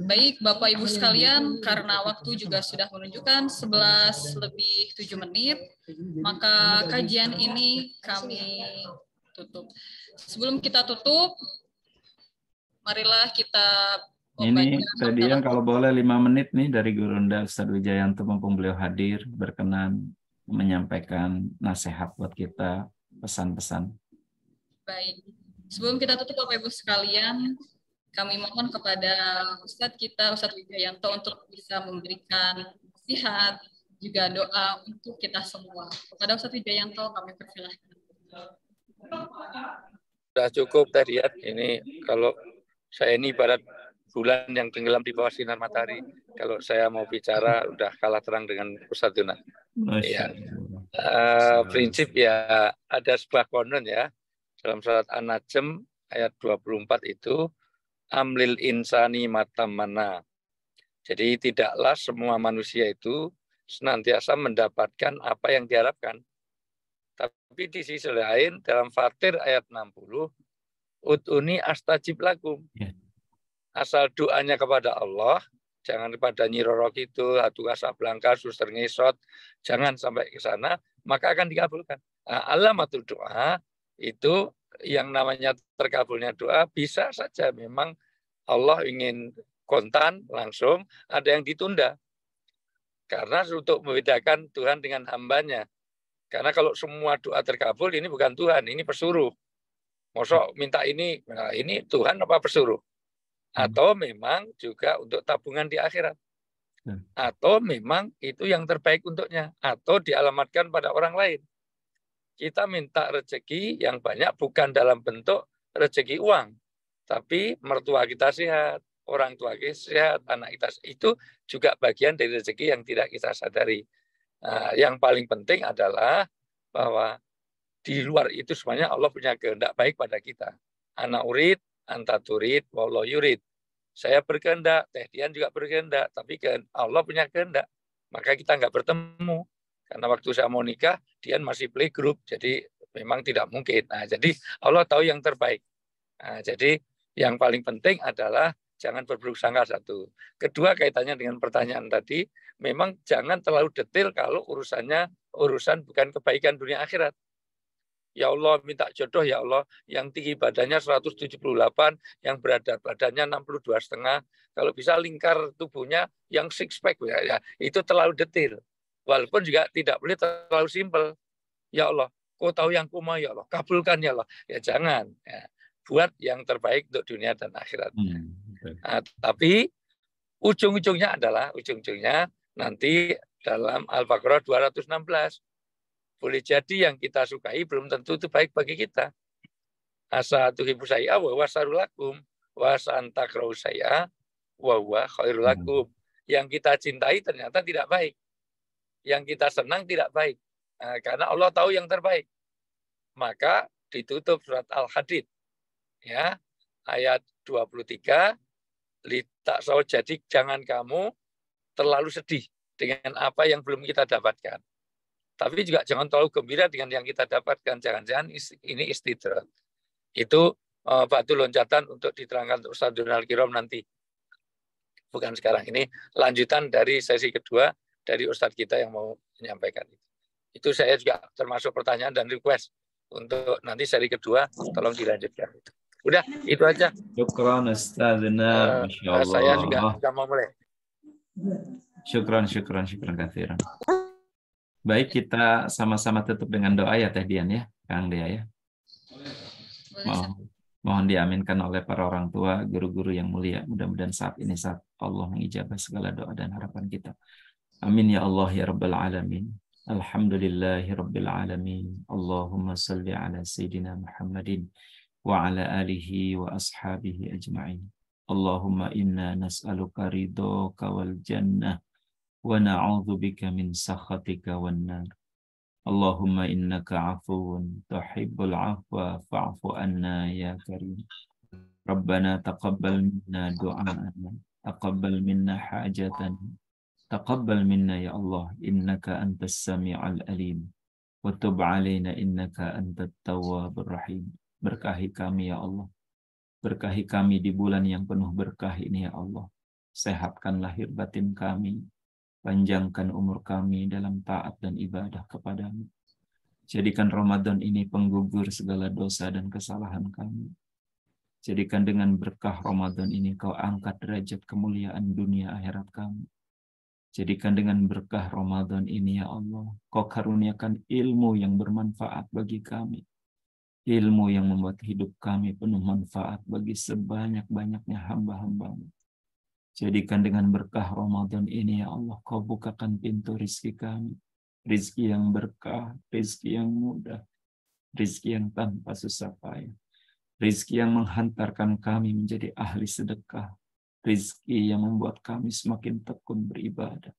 Baik, Bapak Ibu sekalian, karena waktu juga sudah menunjukkan 11:07, maka kajian ini kami tutup. Sebelum kita tutup, marilah kita ini Radian kalau boleh 5 menit nih dari Gurunda Ustadz Wijayanto, mumpung beliau hadir, berkenan menyampaikan nasihat buat kita, pesan-pesan. Baik, sebelum kita tutup Bapak Ibu sekalian, kami mohon kepada Ustadz kita, Ustadz Wijayanto, untuk bisa memberikan nasihat, juga doa untuk kita semua. Kepada Ustadz Wijayanto kami persilahkan. Sudah cukup tadi ya, ini kalau saya ini ibarat bulan yang tenggelam di bawah sinar matahari. Kalau saya mau bicara udah kalah terang dengan Ustadz Yunus. Ya. Prinsip ya ada sebuah konon ya dalam surat An-Najm ayat 24 itu amlil insani matamana. Jadi tidaklah semua manusia itu senantiasa mendapatkan apa yang diharapkan. Tapi di sisi lain dalam Fatir ayat 60 Ud'uni astajib lakum. Asal doanya kepada Allah, jangan kepada Nyi Roro Kidul, Hatu Kasablanka, Suster Ngesot, jangan sampai ke sana, maka akan dikabulkan. Nah, alamatul doa itu yang namanya terkabulnya doa bisa saja memang Allah ingin kontan langsung, ada yang ditunda. Karena untuk membedakan Tuhan dengan hambanya. Karena kalau semua doa terkabul, ini bukan Tuhan, ini pesuruh. Mosok minta ini, nah ini Tuhan apa pesuruh? Atau memang juga untuk tabungan di akhirat. Atau memang itu yang terbaik untuknya. Atau dialamatkan pada orang lain. Kita minta rezeki yang banyak bukan dalam bentuk rezeki uang. Tapi mertua kita sehat, orang tua kita sehat, anak kita sehat. Itu juga bagian dari rezeki yang tidak kita sadari. Nah, yang paling penting adalah bahwa di luar itu semuanya Allah punya kehendak baik pada kita. Ana urid, anta turid, wallahu yurid. Saya berkehendak, Teh Dian juga berkehendak, tapi Allah punya kehendak. Maka kita nggak bertemu. Karena waktu saya mau nikah, Dian masih playgroup, jadi memang tidak mungkin. Nah, jadi Allah tahu yang terbaik. Nah, jadi yang paling penting adalah jangan berburuk sangka satu. Kedua, kaitannya dengan pertanyaan tadi, memang jangan terlalu detail kalau urusan bukan kebaikan dunia akhirat. Ya Allah minta jodoh ya Allah yang tinggi badannya 178, yang berat badannya 62,5. Kalau bisa lingkar tubuhnya yang six pack ya, itu terlalu detail. Walaupun juga tidak boleh terlalu simpel. Ya Allah, kau tahu yang ku mau ya Allah, kabulkan ya Allah. Ya jangan. Ya, buat yang terbaik untuk dunia dan akhirat. Nah, tapi ujung-ujungnya nanti dalam Al-Baqarah 216. Boleh jadi yang kita sukai belum tentu itu baik bagi kita. Asa tuhibu saya wa wasarulakum wa santakrau saya wa huwa khairulakum. Yang kita cintai ternyata tidak baik. Yang kita senang tidak baik. Nah, karena Allah tahu yang terbaik. Maka ditutup surat Al-Hadid. Ya, ayat 23. Jadi jangan kamu terlalu sedih dengan apa yang belum kita dapatkan. Tapi juga jangan terlalu gembira dengan yang kita dapatkan. Jangan-jangan ini istidrat. Itu batu loncatan untuk diterangkan untuk Ustadz Donald Kirom nanti. Bukan sekarang, ini lanjutan dari sesi kedua dari Ustadz kita yang mau menyampaikan. Itu saya juga termasuk pertanyaan dan request untuk nanti seri kedua, tolong dilanjutkan. Udah, itu aja. Syukran Ustadzna, Masya Allah. Saya juga mau mulai. Syukran kathiran. Baik, kita sama-sama tutup dengan doa ya Teh Dian ya, Kang Dea ya. Mohon diaminkan oleh para orang tua, guru-guru yang mulia. Mudah-mudahan saat Allah mengijabah segala doa dan harapan kita. Amin ya Allah ya Rabbal Alamin. Alhamdulillahi Rabbil Alamin. Allahumma salli ala Sayyidina Muhammadin wa ala alihi wa ashabihi ajma'in. Allahumma inna nas'aluka ridhoka wal jannah wa na'udzubika min sakhatika wan nar. Allahumma innaka afuwun tuhibbul afwa fa'fu anna ya karim. Rabbana taqabbal minna du'ana, taqabbal minna hajatan, taqabbal minna ya Allah, innaka antas sami'al alim, wa tub alaina innaka antat tawwabur rahim. Berkahi kami ya Allah, berkahi kami di bulan yang penuh berkah ini ya Allah. Sehatkan lahir batin kami, panjangkan umur kami dalam taat dan ibadah kepadamu. Jadikan Ramadan ini penggugur segala dosa dan kesalahan kami. Jadikan dengan berkah Ramadan ini kau angkat derajat kemuliaan dunia akhirat kami. Jadikan dengan berkah Ramadan ini ya Allah, kau karuniakan ilmu yang bermanfaat bagi kami. Ilmu yang membuat hidup kami penuh manfaat bagi sebanyak-banyaknya hamba-hambamu. Jadikan dengan berkah Ramadan ini ya Allah, kau bukakan pintu rizki kami. Rizki yang berkah, rizki yang mudah, rizki yang tanpa susah payah. Rizki yang menghantarkan kami menjadi ahli sedekah. Rizki yang membuat kami semakin tekun beribadah.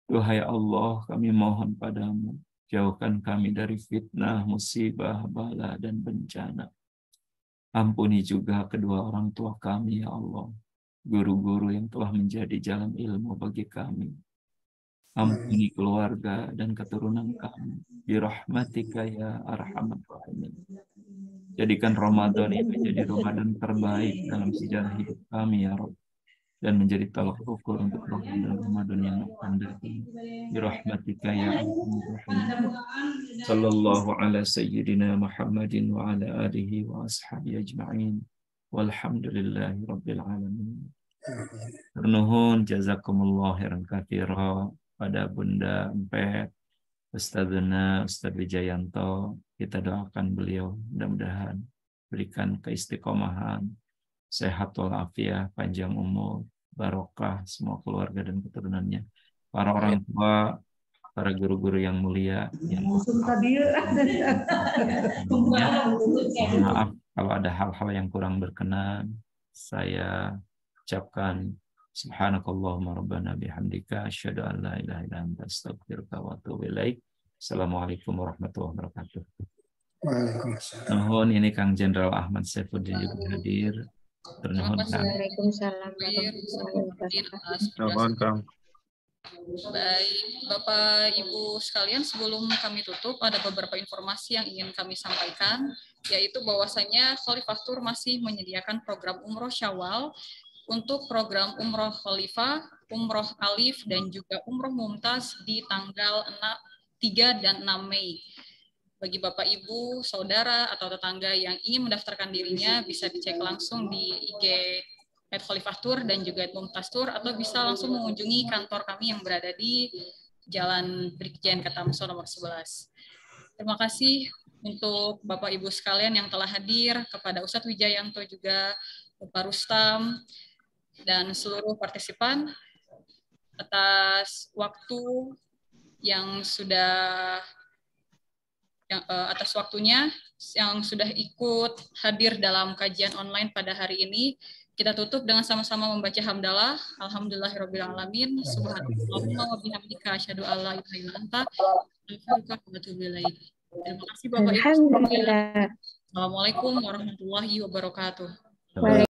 Duhai Allah, kami mohon padamu, jauhkan kami dari fitnah, musibah, bala, dan bencana. Ampuni juga kedua orang tua kami ya Allah. Guru-guru yang telah menjadi jalan ilmu bagi kami. Ampuni keluarga dan keturunan kami. Birahmatika ya arhamar rahimin. Jadikan Ramadan ini menjadi Ramadan terbaik dalam sejarah hidup kami ya Rabb. Dan menjadi tolak ukur untuk Ramadan yang akan datang. Birahmatika ya arhamar rahimin. Sallallahu ala sayyidina Muhammadin wa ala alihi wa ashabihi ajma'in. Walhamdulillahi rabbil alamin. Nuhun jazakumullah khairan katsira pada Bunda Empet, Ustadzuna Ustadz Wijayanto. Kita doakan beliau mudah-mudahan berikan keistiqomahan, sehat walafiat, panjang umur, barokah semua keluarga dan keturunannya. Para orang tua, para guru-guru yang mulia, yang maaf kalau ada hal-hal yang kurang berkenan. Saya ucapkan subhanakallahumma rabbana bihamdika asyhadu an la ilaha illa anta astaghfiruka wa atubu ilaik. Assalamualaikum warahmatullahi wabarakatuh. Waalaikumsalam. Nuhun, ini Kang Jenderal Ahmad Saifuddin juga hadir. Ternuhun Kang. Waalaikumsalam warahmatullahi wabarakatuh. Kang. Baik, Bapak Ibu sekalian, sebelum kami tutup ada beberapa informasi yang ingin kami sampaikan, yaitu bahwasanya Khalifah Tour masih menyediakan program Umroh Syawal untuk program Umroh Khalifah, Umroh Alif, dan juga Umroh Mumtaz di tanggal 3 dan 6 Mei. Bagi Bapak Ibu, Saudara, atau tetangga yang ingin mendaftarkan dirinya bisa dicek langsung di IG @Khalifah Tour dan juga @Mumtaz Tour, atau bisa langsung mengunjungi kantor kami yang berada di Jalan Brigjen Katamso nomor 11. Terima kasih untuk Bapak Ibu sekalian yang telah hadir, kepada Ustadz Wijayanto juga, Bapak Rustam, dan seluruh partisipan atas waktu yang sudah atas waktunya yang sudah ikut hadir dalam kajian online pada hari ini. Kita tutup dengan sama-sama membaca hamdalah. Alhamdulillahirabbil alamin. Subhanallahumma wa bihamdika asyhadu an la ilaha illa anta astaghfiruka wa atubu ilaik. Terima kasih Bapak Ibu. Assalamualaikum warahmatullahi wabarakatuh.